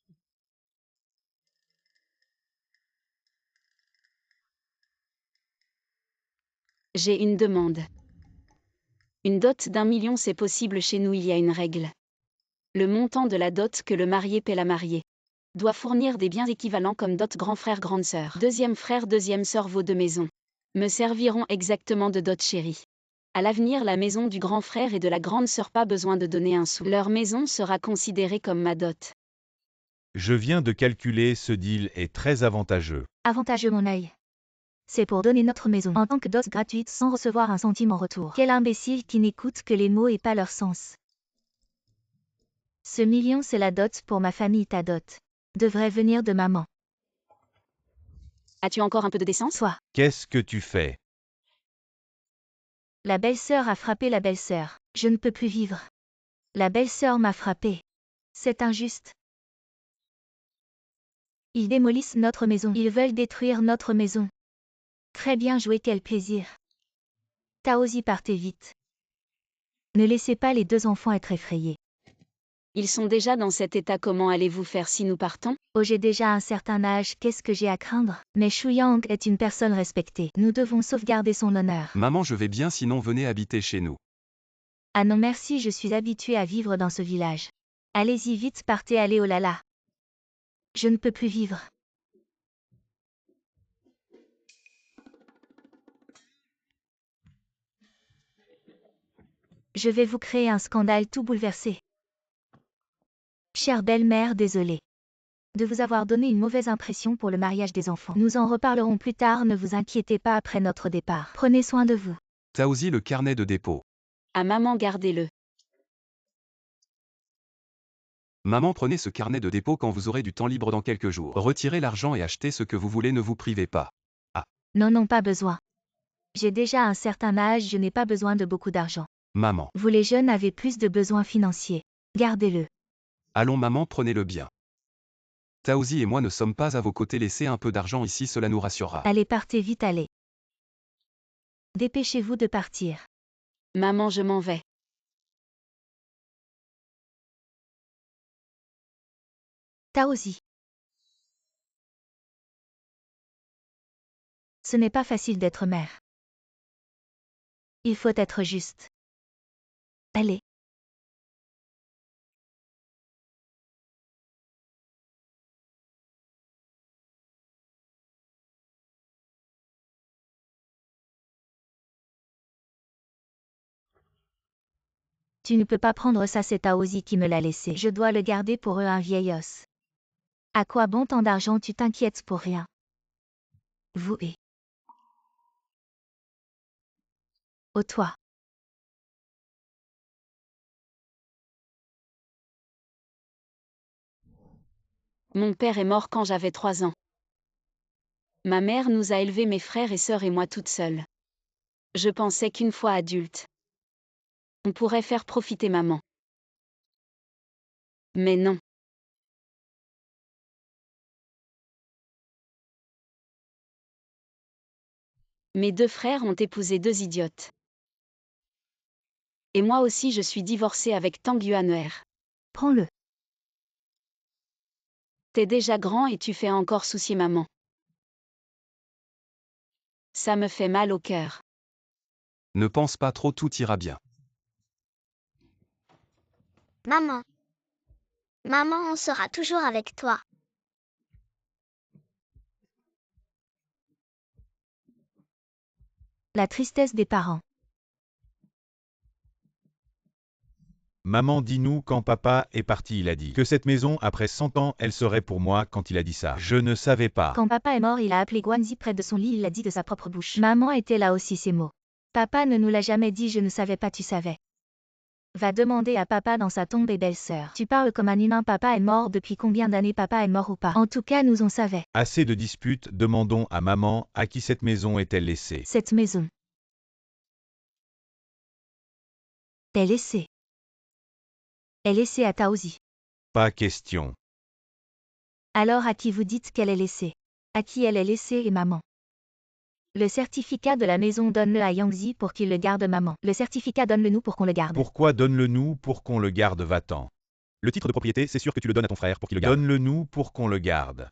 J'ai une demande. Une dot d'1 million, c'est possible chez nous, il y a une règle. Le montant de la dot que le marié paie la mariée doit fournir des biens équivalents comme dot grand frère, grande sœur. Deuxième frère, deuxième sœur, vos deux maisons me serviront exactement de dot, chérie. À l'avenir, la maison du grand frère et de la grande sœur, pas besoin de donner un sou. Leur maison sera considérée comme ma dot. Je viens de calculer, ce deal est très avantageux. Avantageux, mon œil. C'est pour donner notre maison en tant que dot gratuite sans recevoir un centime en retour. Quel imbécile qui n'écoute que les mots et pas leur sens. Ce million, c'est la dot pour ma famille, ta dot devrait venir de maman. As-tu encore un peu de décence? Toi. Qu'est-ce que tu fais? La belle-sœur a frappé la belle-sœur. Je ne peux plus vivre. La belle-sœur m'a frappé. C'est injuste. Ils démolissent notre maison. Ils veulent détruire notre maison. Très bien joué, quel plaisir. Taozi, partez vite. Ne laissez pas les deux enfants être effrayés. Ils sont déjà dans cet état, comment allez-vous faire si nous partons? Oh, j'ai déjà un certain âge, qu'est-ce que j'ai à craindre? Mais Shuyang est une personne respectée. Nous devons sauvegarder son honneur. Maman, je vais bien, sinon venez habiter chez nous. Ah non merci, je suis habituée à vivre dans ce village. Allez-y vite, partez, allez, oh là là. Je ne peux plus vivre. Je vais vous créer un scandale tout bouleversé. Chère belle-mère, désolée de vous avoir donné une mauvaise impression pour le mariage des enfants. Nous en reparlerons plus tard, ne vous inquiétez pas après notre départ. Prenez soin de vous. Taozi, le carnet de dépôt. À maman, gardez-le. Maman, prenez ce carnet de dépôt quand vous aurez du temps libre dans quelques jours. Retirez l'argent et achetez ce que vous voulez, ne vous privez pas. Non, non, pas besoin. J'ai déjà un certain âge, je n'ai pas besoin de beaucoup d'argent. Maman. Vous les jeunes avez plus de besoins financiers. Gardez-le. Allons maman, prenez-le bien. Taozi et moi ne sommes pas à vos côtés, laissez un peu d'argent ici, cela nous rassurera. Allez, partez vite, allez. Dépêchez-vous de partir. Maman, je m'en vais. Taozi. Ce n'est pas facile d'être mère. Il faut être juste. Allez. Tu ne peux pas prendre ça, c'est Taozi qui me l'a laissé. Je dois le garder pour eux, un vieil os. À quoi bon tant d'argent, tu t'inquiètes pour rien. Vous et. Au toi. Mon père est mort quand j'avais 3 ans. Ma mère nous a élevés, mes frères et sœurs et moi toute seule. Je pensais qu'une fois adulte, on pourrait faire profiter maman. Mais non. Mes 2 frères ont épousé 2 idiotes. Et moi aussi je suis divorcée avec Tang Yuan'er. Prends-le. T'es déjà grand et tu fais encore soucier maman. Ça me fait mal au cœur. Ne pense pas trop, tout ira bien. Maman. Maman, on sera toujours avec toi. La tristesse des parents. Maman, dis-nous quand papa est parti, il a dit que cette maison, après 100 ans, elle serait pour moi quand il a dit ça. Je ne savais pas. Quand papa est mort, il a appelé Guanzi près de son lit, il l'a dit de sa propre bouche. Maman était là aussi, ces mots. Papa ne nous l'a jamais dit, je ne savais pas, tu savais. Va demander à papa dans sa tombe et belle-sœur. Tu parles comme un humain, papa est mort depuis combien d'années, papa est mort ou pas. En tout cas, nous on savait. Assez de disputes, demandons à maman à qui cette maison est-elle laissée. Cette maison. Est laissée. Est laissée à Taozi. Pas question. Alors à qui vous dites qu'elle est laissée? À qui elle est laissée et maman? Le certificat de la maison, donne-le à Yangzi pour qu'il le garde, maman. Le certificat, donne-le nous pour qu'on le garde. Pourquoi donne-le nous pour qu'on le garde, va-t'en. Le titre de propriété, c'est sûr que tu le donnes à ton frère pour qu'il le garde. Donne-le nous pour qu'on le garde.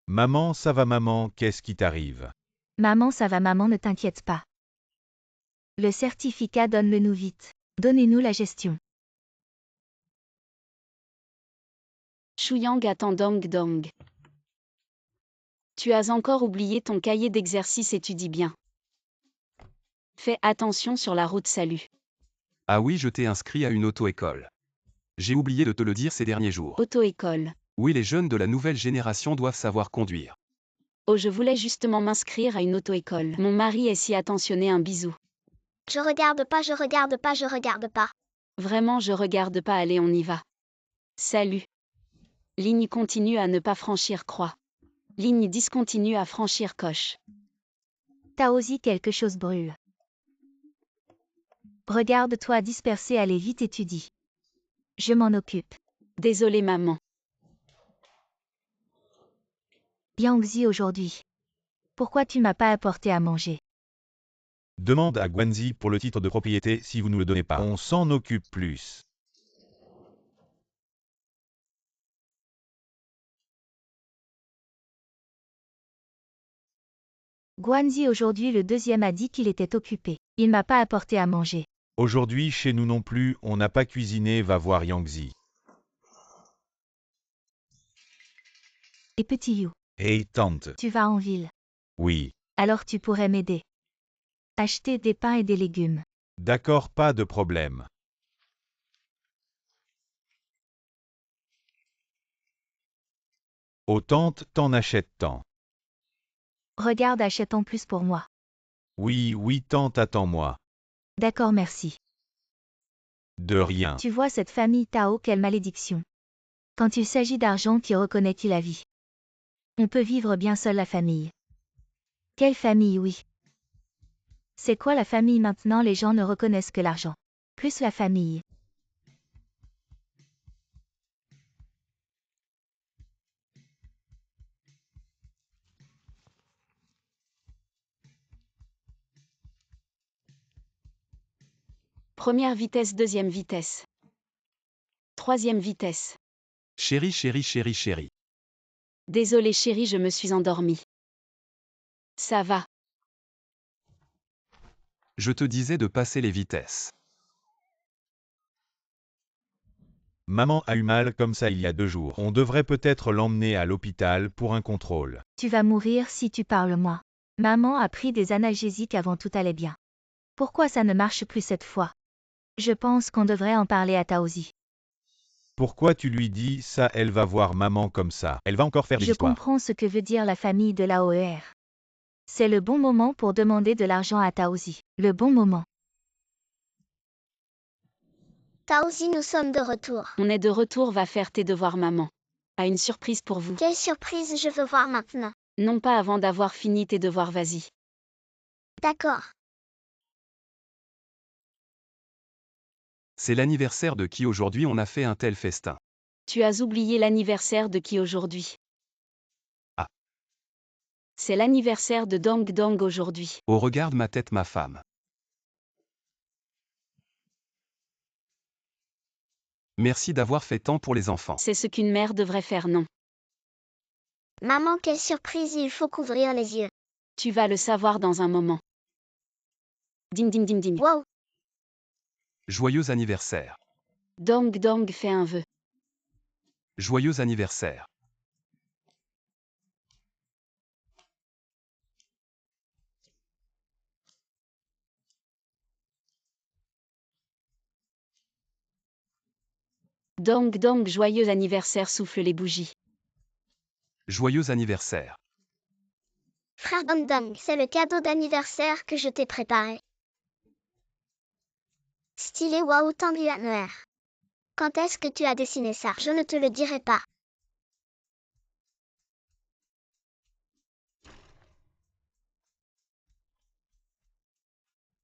Maman, ça va maman, qu'est-ce qui t'arrive? Maman, ça va maman, ne t'inquiète pas. Le certificat, donne-le nous vite. Donnez-nous la gestion. Shuyang attend Dong Dong. Tu as encore oublié ton cahier d'exercice, étudie bien. Fais attention sur la route, salut. Ah oui, je t'ai inscrit à une auto-école. J'ai oublié de te le dire ces derniers jours. Auto-école. Oui, les jeunes de la nouvelle génération doivent savoir conduire. Oh, je voulais justement m'inscrire à une auto-école. Mon mari est si attentionné, un bisou. Je regarde pas, je regarde pas, je regarde pas. Vraiment, je regarde pas, allez, on y va. Salut. Ligne continue à ne pas franchir, croix. Ligne discontinue à franchir, coche. Taozi, quelque chose brûle. Regarde-toi disperser, allez vite, étudie. Je m'en occupe. Désolée, maman. Yangzi, aujourd'hui. Pourquoi tu m'as pas apporté à manger? Demande à Guanzi pour le titre de propriété si vous ne le donnez pas. On s'en occupe plus. Guanzi, aujourd'hui, le deuxième a dit qu'il était occupé. Il m'a pas apporté à manger. Aujourd'hui, chez nous non plus, on n'a pas cuisiné, va voir Yangzi. Et petit You, Hey tante. tu vas en ville. Oui. Alors tu pourrais m'aider. Acheter des pains et des légumes. D'accord, pas de problème. Oh tante, t'en achètes tant. Regarde, achète en plus pour moi. Oui, oui tante, attends-moi. D'accord, merci. De rien. Tu vois cette famille Tao, quelle malédiction. Quand il s'agit d'argent, qui reconnaît qui la vie? On peut vivre bien seul, la famille. Quelle famille, oui. C'est quoi la famille maintenant? Les gens ne reconnaissent que l'argent. Plus la famille. Première vitesse, deuxième vitesse. Troisième vitesse. Chérie, chérie, chérie, chérie. Désolé chérie, je me suis endormie. Ça va. Je te disais de passer les vitesses. Maman a eu mal comme ça il y a 2 jours. On devrait peut-être l'emmener à l'hôpital pour un contrôle. Tu vas mourir si tu parles moi. Maman a pris des analgésiques avant tout allait bien. Pourquoi ça ne marche plus cette fois? Je pense qu'on devrait en parler à Taozi. Pourquoi tu lui dis ça? Elle va voir maman comme ça. Elle va encore faire des Je histoires. comprends ce que veut dire la famille de l'AOER. C'est le bon moment pour demander de l'argent à Taozi. Le bon moment. Taozi, nous sommes de retour. On est de retour, va faire tes devoirs maman. A une surprise pour vous. Quelle surprise, je veux voir maintenant. Non pas avant d'avoir fini tes devoirs, vas-y. D'accord. C'est l'anniversaire de qui aujourd'hui on a fait un tel festin? Tu as oublié l'anniversaire de qui aujourd'hui? Ah. C'est l'anniversaire de Dong Dong aujourd'hui. Oh, regarde ma tête, ma femme. Merci d'avoir fait tant pour les enfants. C'est ce qu'une mère devrait faire, non? Maman, quelle surprise, il faut couvrir les yeux. Tu vas le savoir dans un moment. Ding ding ding ding. Wow. Joyeux anniversaire. Dong Dong fait un vœu. Joyeux anniversaire. Dong Dong, joyeux anniversaire, souffle les bougies. Joyeux anniversaire. Frère Dong Dong, c'est le cadeau d'anniversaire que je t'ai préparé. Stylé, waouh, tant mieux. Quand est-ce que tu as dessiné ça? Je ne te le dirai pas.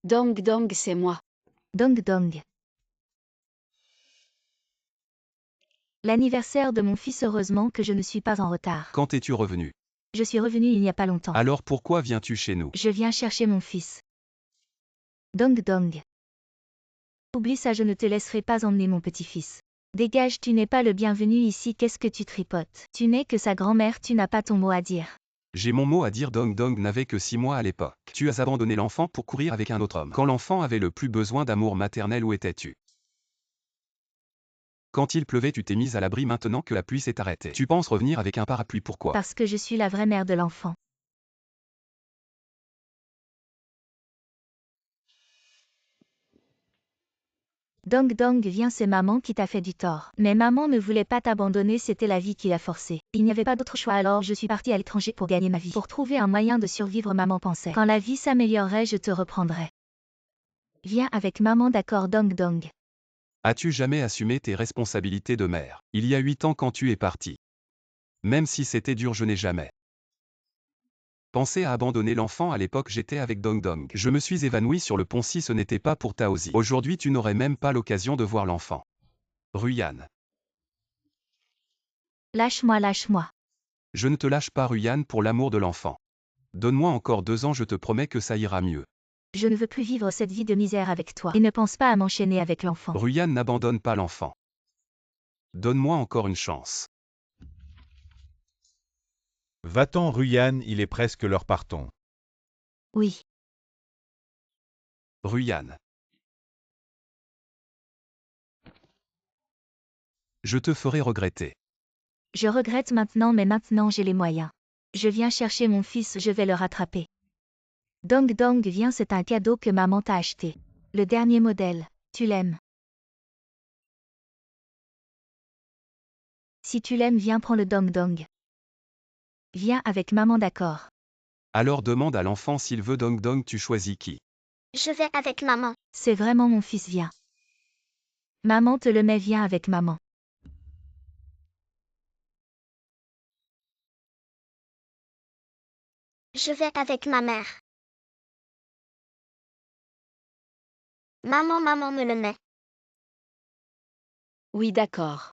Dong Dong, c'est moi. Dong Dong. L'anniversaire de mon fils, heureusement que je ne suis pas en retard. Quand es-tu revenu? Je suis revenue il n'y a pas longtemps. Alors pourquoi viens-tu chez nous? Je viens chercher mon fils. Dong Dong. Oublie ça, je ne te laisserai pas emmener mon petit-fils. Dégage, tu n'es pas le bienvenu ici, qu'est-ce que tu tripotes? Tu n'es que sa grand-mère, tu n'as pas ton mot à dire. J'ai mon mot à dire. Dong Dong n'avait que 6 mois à l'époque. Tu as abandonné l'enfant pour courir avec un autre homme. Quand l'enfant avait le plus besoin d'amour maternel, où étais-tu? Quand il pleuvait, tu t'es mise à l'abri. Maintenant que la pluie s'est arrêtée, tu penses revenir avec un parapluie, pourquoi? Parce que je suis la vraie mère de l'enfant. Dong Dong, viens, c'est maman qui t'a fait du tort. Mais maman ne voulait pas t'abandonner, c'était la vie qui l'a forcé. Il n'y avait pas d'autre choix, alors je suis partie à l'étranger pour gagner ma vie. Pour trouver un moyen de survivre, maman pensait. Quand la vie s'améliorerait, je te reprendrai. Viens avec maman, d'accord, Dong Dong. As-tu jamais assumé tes responsabilités de mère? Il y a 8 ans quand tu es parti. Même si c'était dur, je n'ai jamais pensé à abandonner l'enfant. À l'époque, j'étais avec Dong Dong. Je me suis évanouie sur le pont. Si ce n'était pas pour Taozi, aujourd'hui tu n'aurais même pas l'occasion de voir l'enfant. Ruyan. Lâche-moi, lâche-moi. Je ne te lâche pas, Ruyan, pour l'amour de l'enfant. Donne-moi encore 2 ans, je te promets que ça ira mieux. Je ne veux plus vivre cette vie de misère avec toi. Et ne pense pas à m'enchaîner avec l'enfant. Ruyan, n'abandonne pas l'enfant. Donne-moi encore une chance. Va-t'en, Ruyan, il est presque l'heure, partons. Oui. Ruyan. Je te ferai regretter. Je regrette maintenant, mais maintenant j'ai les moyens. Je viens chercher mon fils, je vais le rattraper. Dong Dong, viens, c'est un cadeau que maman t'a acheté. Le dernier modèle. Tu l'aimes. Si tu l'aimes, viens, prends le Dong Dong. Viens avec maman, d'accord. Alors demande à l'enfant s'il veut. Dong Dong, tu choisis qui? Je vais avec maman. C'est vraiment mon fils, viens. Maman te le met, viens avec maman. Je vais avec ma mère. Maman me le met. Oui, d'accord.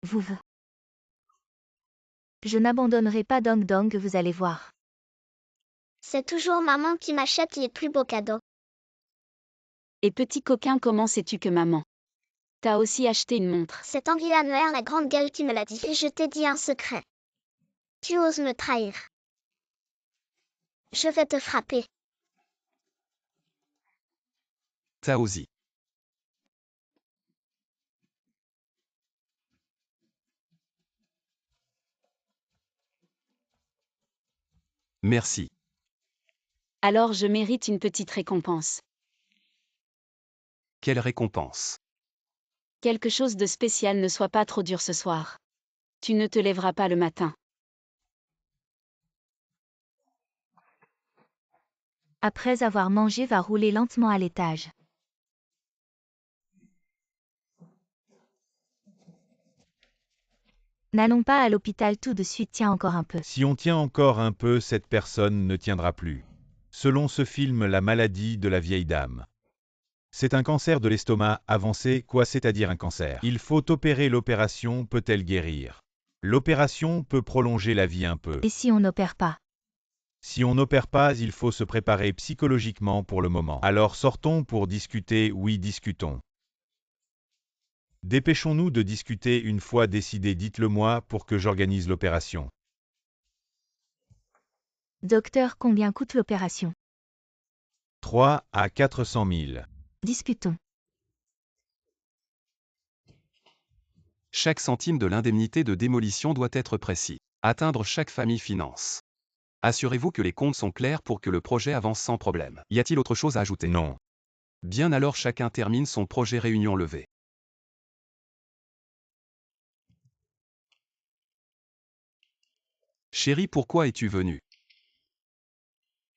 Vous. Je n'abandonnerai pas Dong Dong, vous allez voir. C'est toujours maman qui m'achète les plus beaux cadeaux. Et petit coquin, comment sais-tu que maman t'a aussi acheté une montre? C'est Anguilla Noire, la grande gueule, qui me l'a dit. Et je t'ai dit un secret. Tu oses me trahir. Je vais te frapper. Taosi. Merci. Alors je mérite une petite récompense. Quelle récompense? Quelque chose de spécial, ne sois pas trop dur ce soir. Tu ne te lèveras pas le matin. Après avoir mangé, va rouler lentement à l'étage. N'allons pas à l'hôpital tout de suite, tiens encore un peu. Si on tient encore un peu, cette personne ne tiendra plus. Selon ce film, la maladie de la vieille dame. C'est un cancer de l'estomac avancé, quoi, c'est-à-dire un cancer. Il faut opérer, l'opération peut-elle guérir? L'opération peut prolonger la vie un peu. Et si on n'opère pas? Si on n'opère pas, il faut se préparer psychologiquement pour le moment. Alors sortons pour discuter, oui, discutons. Dépêchons-nous de discuter, une fois décidé, dites-le-moi pour que j'organise l'opération. Docteur, combien coûte l'opération? 3 à 400 000. Discutons. Chaque centime de l'indemnité de démolition doit être précis. Atteindre chaque famille finance. Assurez-vous que les comptes sont clairs pour que le projet avance sans problème. Y a-t-il autre chose à ajouter? Non. Bien, alors chacun termine son projet. Réunion levée. Chérie, pourquoi es-tu venue?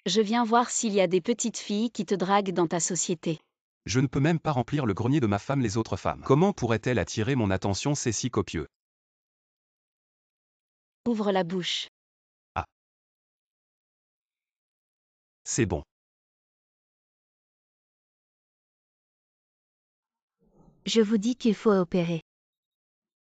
Je viens voir s'il y a des petites filles qui te draguent dans ta société. Je ne peux même pas remplir le grenier de ma femme. Les autres femmes, comment pourraient-elles attirer mon attention? C'est si copieux. Ouvre la bouche. C'est bon. Je vous dis qu'il faut opérer.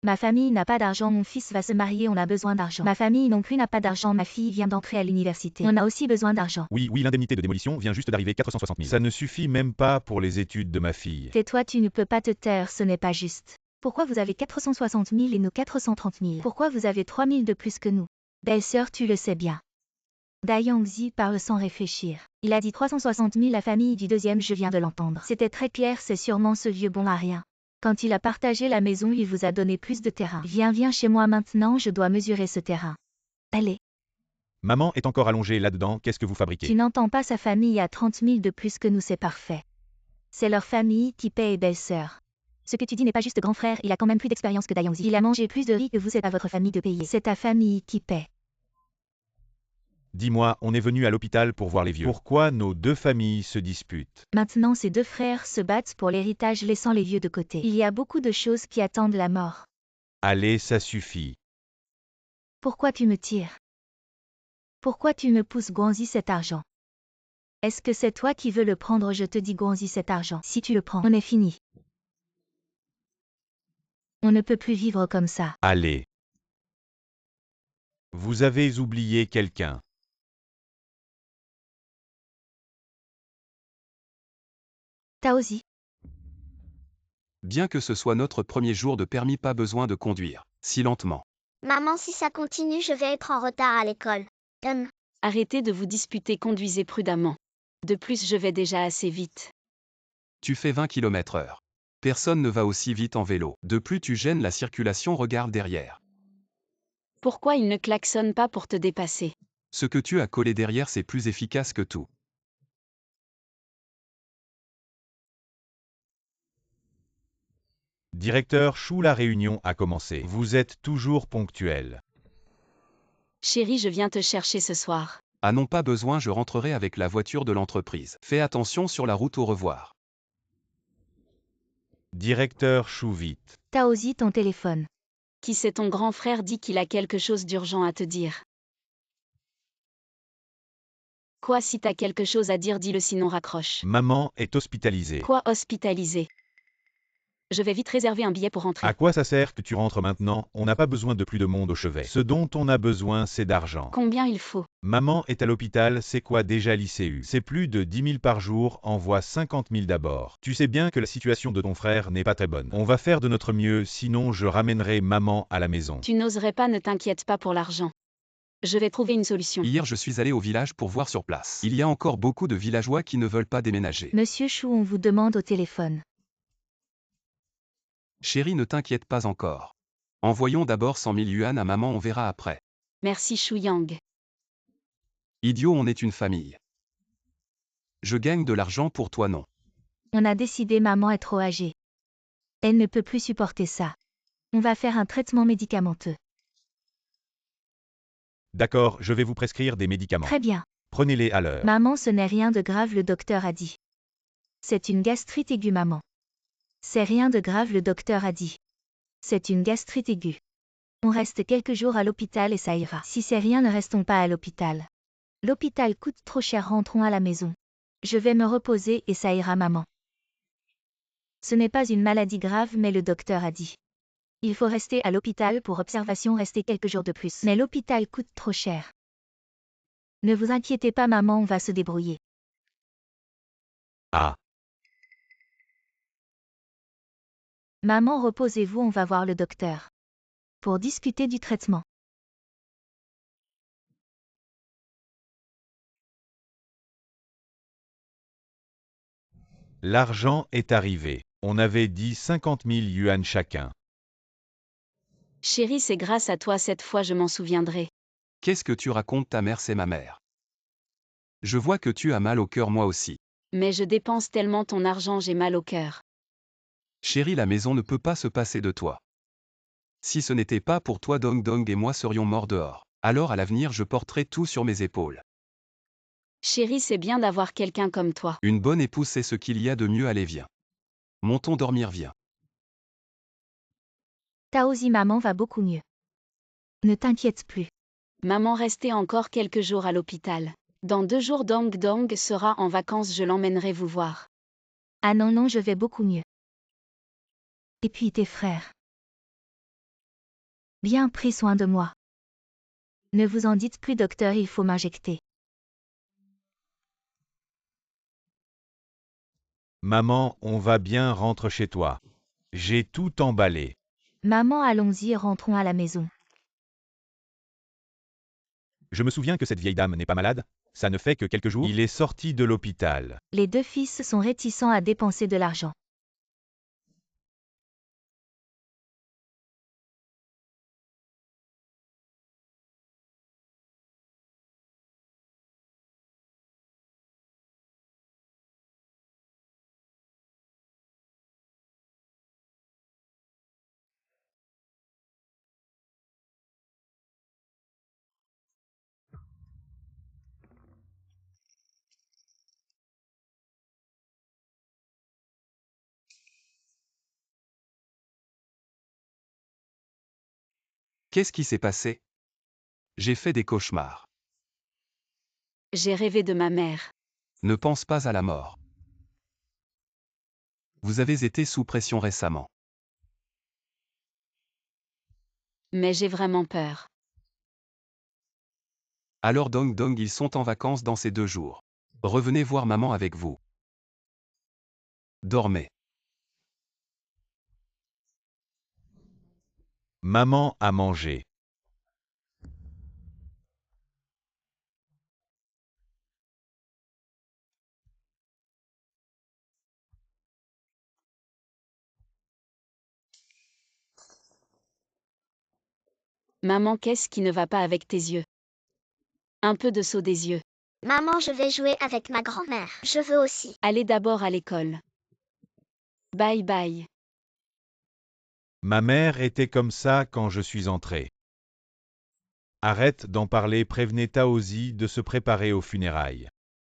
Ma famille n'a pas d'argent, mon fils va se marier, on a besoin d'argent. Ma famille non plus n'a pas d'argent, ma fille vient d'entrer à l'université. On a aussi besoin d'argent. Oui, l'indemnité de démolition vient juste d'arriver, 460 000. Ça ne suffit même pas pour les études de ma fille. Tais-toi, tu ne peux pas te taire, ce n'est pas juste. Pourquoi vous avez 460 000 et nous 430 000? Pourquoi vous avez 3 000 de plus que nous? Belle-sœur, tu le sais bien. Dayangzi parle sans réfléchir. Il a dit 360 000, la famille du deuxième, je viens de l'entendre. C'était très clair, c'est sûrement ce vieux bon à rien. Quand il a partagé la maison, il vous a donné plus de terrain. Viens chez moi maintenant, je dois mesurer ce terrain. Allez. Maman est encore allongée là-dedans, qu'est-ce que vous fabriquez? Tu n'entends pas, sa famille a 30 000 de plus que nous, c'est parfait. C'est leur famille qui paie et belle-sœur. Ce que tu dis n'est pas juste, grand frère, il a quand même plus d'expérience que Dayangzi. Il a mangé plus de riz que vous, c'est à votre famille de payer. C'est ta famille qui paie. Dis-moi, on est venu à l'hôpital pour voir les vieux. Pourquoi nos deux familles se disputent? Maintenant, ces deux frères se battent pour l'héritage, laissant les vieux de côté. Il y a beaucoup de choses qui attendent la mort. Allez, ça suffit. Pourquoi tu me tires? Pourquoi tu me pousses, Guanzi, cet argent? Est-ce que c'est toi qui veux le prendre? Je te dis, Guanzi, cet argent. Si tu le prends, on est fini. On ne peut plus vivre comme ça. Allez. Vous avez oublié quelqu'un. Taosi. Bien que ce soit notre premier jour de permis, pas besoin de conduire si lentement. Maman, si ça continue, je vais être en retard à l'école. Arrêtez de vous disputer, conduisez prudemment. De plus, je vais déjà assez vite. Tu fais 20 km/h. Personne ne va aussi vite en vélo. De plus, tu gênes la circulation, regarde derrière. Pourquoi il ne klaxonne pas pour te dépasser? Ce que tu as collé derrière, c'est plus efficace que tout. Directeur Chou, la réunion a commencé. Vous êtes toujours ponctuel. Chérie, je viens te chercher ce soir. Ah non, pas besoin, je rentrerai avec la voiture de l'entreprise. Fais attention sur la route, au revoir. Directeur Chou, vite. Taosi, ton téléphone. Qui c'est? Ton grand frère dit qu'il a quelque chose d'urgent à te dire. Quoi? Si t'as quelque chose à dire, dis-le, sinon raccroche. Maman est hospitalisée. Quoi, hospitalisé? Je vais vite réserver un billet pour rentrer. À quoi ça sert que tu rentres maintenant? On n'a pas besoin de plus de monde au chevet. Ce dont on a besoin, c'est d'argent. Combien il faut? Maman est à l'hôpital, c'est quoi déjà l'ICU? C'est plus de 10 000 par jour, envoie 50 000 d'abord. Tu sais bien que la situation de ton frère n'est pas très bonne. On va faire de notre mieux, sinon je ramènerai maman à la maison. Tu n'oserais pas, ne t'inquiète pas pour l'argent. Je vais trouver une solution. Hier, je suis allé au village pour voir sur place. Il y a encore beaucoup de villageois qui ne veulent pas déménager. Monsieur Chou, on vous demande au téléphone. Chérie, ne t'inquiète pas encore. Envoyons d'abord 100 000 yuan à maman, on verra après. Merci Shu Yang. Idiot, on est une famille. Je gagne de l'argent pour toi, non. On a décidé maman est trop âgée. Elle ne peut plus supporter ça. On va faire un traitement médicamenteux. D'accord, je vais vous prescrire des médicaments. Très bien. Prenez-les à l'heure. Maman, ce n'est rien de grave, le docteur a dit. C'est une gastrite aiguë, maman. C'est rien de grave, le docteur a dit. C'est une gastrite aiguë. On reste quelques jours à l'hôpital et ça ira. Si c'est rien, ne restons pas à l'hôpital. L'hôpital coûte trop cher, rentrons à la maison. Je vais me reposer et ça ira, maman. Ce n'est pas une maladie grave, mais le docteur a dit. Il faut rester à l'hôpital pour observation, rester quelques jours de plus. Mais l'hôpital coûte trop cher. Ne vous inquiétez pas, maman, on va se débrouiller. Ah, Maman, reposez-vous, on va voir le docteur. Pour discuter du traitement. l'argent est arrivé. On avait dit 50 000 yuan chacun. Chérie, c'est grâce à toi, cette fois je m'en souviendrai. Qu'est-ce que tu racontes? Ta mère, c'est ma mère. Je vois que tu as mal au cœur, moi aussi. Mais je dépense tellement ton argent, j'ai mal au cœur. Chérie, la maison ne peut pas se passer de toi. Si ce n'était pas pour toi, Dong Dong et moi serions morts dehors. Alors à l'avenir, je porterai tout sur mes épaules. Chérie, c'est bien d'avoir quelqu'un comme toi. Une bonne épouse, c'est ce qu'il y a de mieux. Allez, viens. Montons dormir, viens. Taozi, maman va beaucoup mieux. Ne t'inquiète plus. Maman restait encore quelques jours à l'hôpital. Dans 2 jours, Dong Dong sera en vacances, je l'emmènerai vous voir. Ah non, non, je vais beaucoup mieux. Et puis tes frères. Bien pris soin de moi. Ne vous en dites plus, docteur, il faut m'injecter. Maman, on va bien, rentre chez toi. J'ai tout emballé. Maman, allons-y, rentrons à la maison. Je me souviens que cette vieille dame n'est pas malade. Ça ne fait que quelques jours. Il est sorti de l'hôpital. Les 2 fils sont réticents à dépenser de l'argent. Qu'est-ce qui s'est passé? J'ai fait des cauchemars. J'ai rêvé de ma mère. Ne pense pas à la mort. Vous avez été sous pression récemment. Mais j'ai vraiment peur. Alors Dong Dong, ils sont en vacances dans ces 2 jours. Revenez voir maman avec vous. Dormez. Maman a mangé. Maman, qu'est-ce qui ne va pas avec tes yeux? Un peu de saut des yeux. Maman, je vais jouer avec ma grand-mère. Je veux aussi. Allez d'abord à l'école. Bye bye. Ma mère était comme ça quand je suis entré. Arrête d'en parler, prévenez Taozi de se préparer aux funérailles.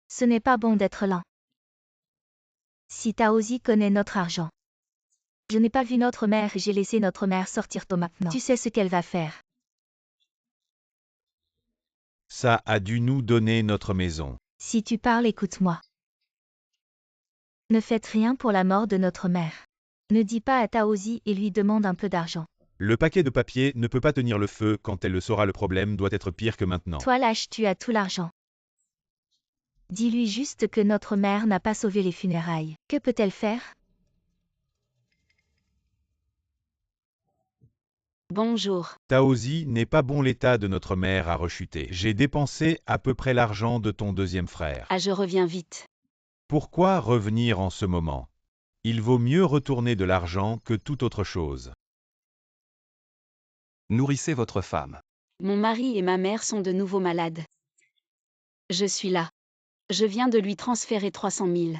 Ce n'est pas bon d'être lent. Si Taozi connaît notre argent. Je n'ai pas vu notre mère et j'ai laissé notre mère sortir tôt maintenant. Tu sais ce qu'elle va faire. Ça a dû nous donner notre maison. Si tu parles, écoute-moi. Ne faites rien pour la mort de notre mère. Ne dis pas à Taozi et lui demande un peu d'argent. Le paquet de papier ne peut pas tenir le feu, quand elle le saura, le problème doit être pire que maintenant. Toi lâche, tu as tout l'argent. Dis-lui juste que notre mère n'a pas sauvé les funérailles. Que peut-elle faire? Bonjour. Taozi, n'est pas bon, l'état de notre mère a rechuté. J'ai dépensé à peu près l'argent de ton deuxième frère. Ah, je reviens vite. Pourquoi revenir en ce moment? Il vaut mieux retourner de l'argent que toute autre chose. Nourrissez votre femme. Mon mari et ma mère sont de nouveau malades. Je suis là. Je viens de lui transférer 300 000.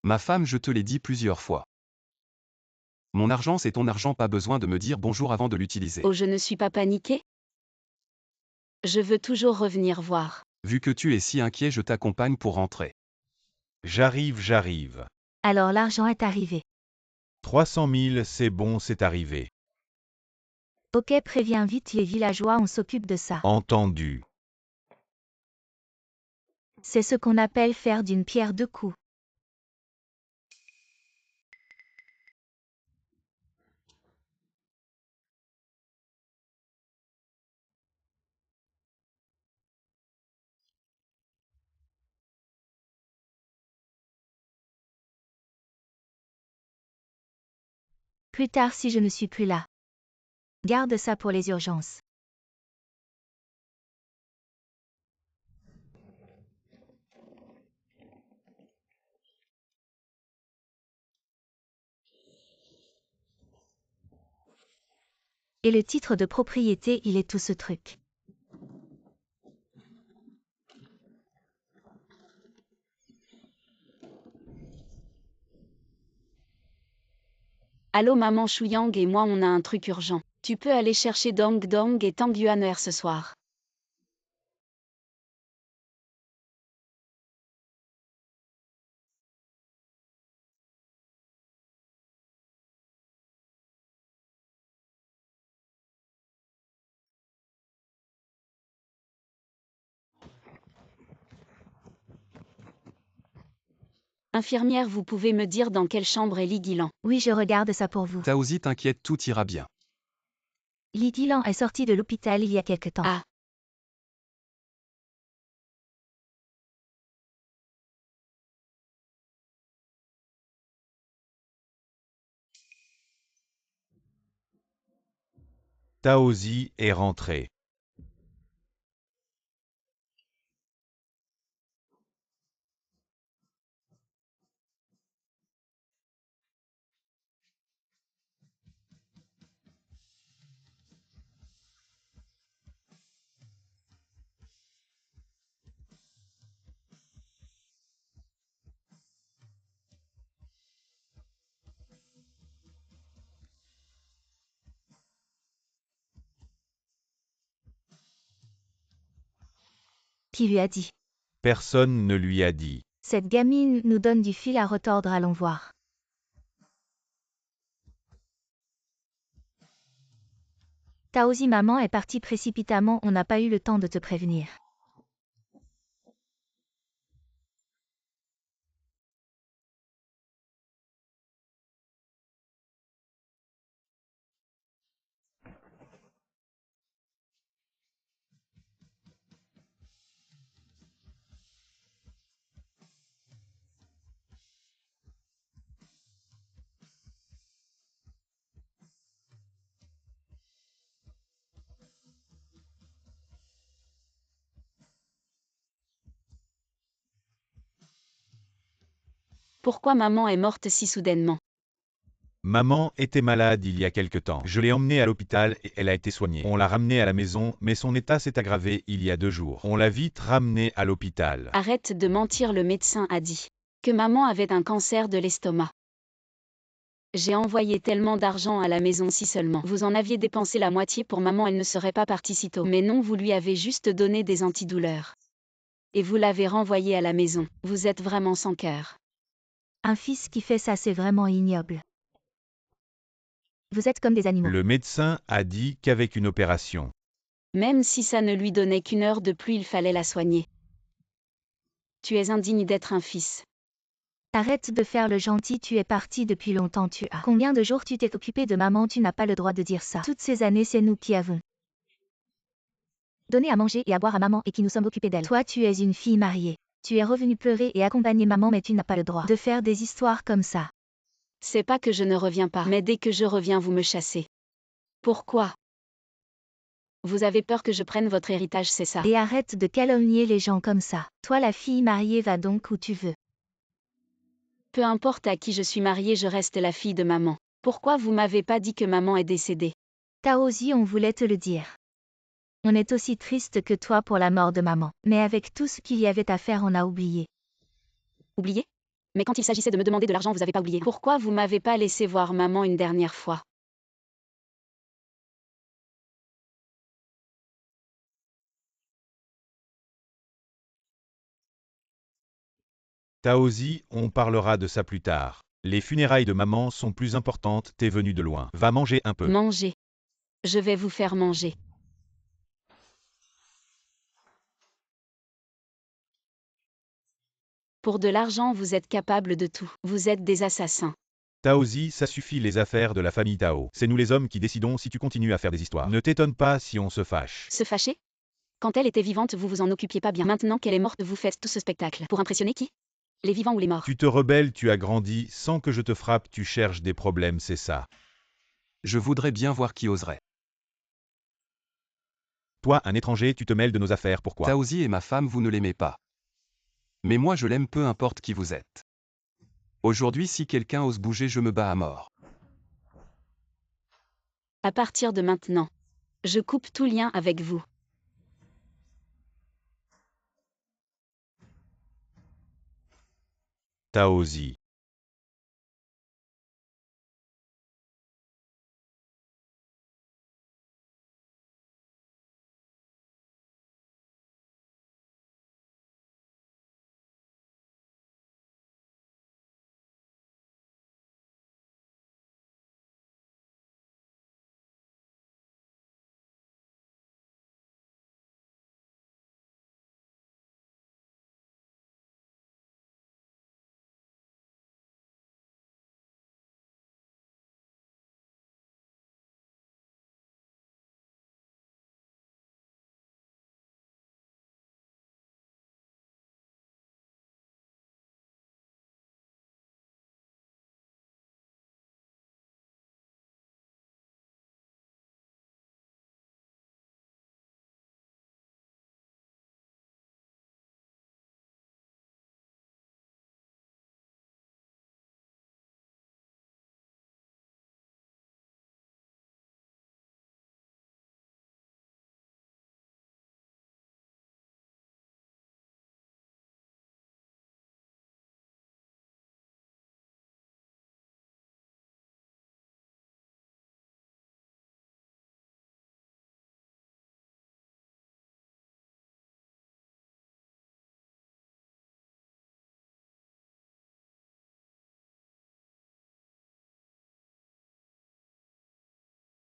Ma femme, je te l'ai dit plusieurs fois. Mon argent, c'est ton argent, pas besoin de me dire bonjour avant de l'utiliser. Oh, je ne suis pas paniquée. Je veux toujours revenir voir. Vu que tu es si inquiet, je t'accompagne pour rentrer. J'arrive. Alors l'argent est arrivé. 300 000, c'est bon, c'est arrivé. Ok, préviens vite les villageois, on s'occupe de ça. Entendu. C'est ce qu'on appelle faire d'une pierre deux coups. Plus tard si je ne suis plus là. Garde ça pour les urgences. Et le titre de propriété, il est tout ce truc. Allô maman, Chouyang et moi on a un truc urgent. Tu peux aller chercher Dong Dong et Tang Yuaner ce soir. Infirmière, vous pouvez me dire dans quelle chambre est Li Guilan? Oui, je regarde ça pour vous. Taozi, t'inquiète, tout ira bien. Li Guilan est sorti de l'hôpital il y a quelque temps. Ah. Taozi est rentré. Qui lui a dit? Personne ne lui a dit. Cette gamine nous donne du fil à retordre, allons voir. Taozi, maman est partie précipitamment, on n'a pas eu le temps de te prévenir. Pourquoi maman est morte si soudainement? Maman était malade il y a quelque temps. Je l'ai emmenée à l'hôpital et elle a été soignée. On l'a ramenée à la maison, mais son état s'est aggravé il y a 2 jours. On l'a vite ramenée à l'hôpital. Arrête de mentir, le médecin a dit que maman avait un cancer de l'estomac. J'ai envoyé tellement d'argent à la maison, si seulement vous en aviez dépensé la moitié pour maman, elle ne serait pas partie si tôt. Mais non, vous lui avez juste donné des antidouleurs. Et vous l'avez renvoyée à la maison. Vous êtes vraiment sans cœur. Un fils qui fait ça, c'est vraiment ignoble. Vous êtes comme des animaux. Le médecin a dit qu'avec une opération, Même si ça ne lui donnait qu'1 heure de plus, il fallait la soigner. Tu es indigne d'être un fils. Arrête de faire le gentil, tu es parti depuis longtemps, Combien de jours tu t'es occupé de maman, tu n'as pas le droit de dire ça. Toutes ces années, c'est nous qui avons donné à manger et à boire à maman et qui nous sommes occupés d'elle. Toi, tu es une fille mariée. Tu es revenue pleurer et accompagner maman, mais tu n'as pas le droit de faire des histoires comme ça. C'est pas que je ne reviens pas, mais dès que je reviens, vous me chassez. Pourquoi? Vous avez peur que je prenne votre héritage, c'est ça? Et arrête de calomnier les gens comme ça. Toi, la fille mariée, va donc où tu veux. Peu importe à qui je suis mariée, je reste la fille de maman. Pourquoi vous m'avez pas dit que maman est décédée? Taozi, on voulait te le dire. On est aussi triste que toi pour la mort de maman. Mais avec tout ce qu'il y avait à faire, on a oublié. Oublié? Mais quand il s'agissait de me demander de l'argent, vous avez pas oublié. Pourquoi vous m'avez pas laissé voir maman une dernière fois? Taozi, on parlera de ça plus tard. Les funérailles de maman sont plus importantes, t'es venu de loin. Va manger un peu. Manger. Je vais vous faire manger. Pour de l'argent, vous êtes capable de tout. Vous êtes des assassins. Taozi, ça suffit les affaires de la famille Tao. C'est nous les hommes qui décidons si tu continues à faire des histoires. Ne t'étonne pas si on se fâche. Se fâcher? Quand elle était vivante, vous vous en occupiez pas bien. Maintenant qu'elle est morte, vous faites tout ce spectacle. Pour impressionner qui? Les vivants ou les morts? Tu te rebelles, tu as grandi, sans que je te frappe, tu cherches des problèmes, c'est ça. Je voudrais bien voir qui oserait. Toi, un étranger, tu te mêles de nos affaires, pourquoi? Taozi est ma femme, vous ne l'aimez pas. Mais moi je l'aime peu importe qui vous êtes. Aujourd'hui si quelqu'un ose bouger, je me bats à mort. À partir de maintenant, je coupe tout lien avec vous. Taozi.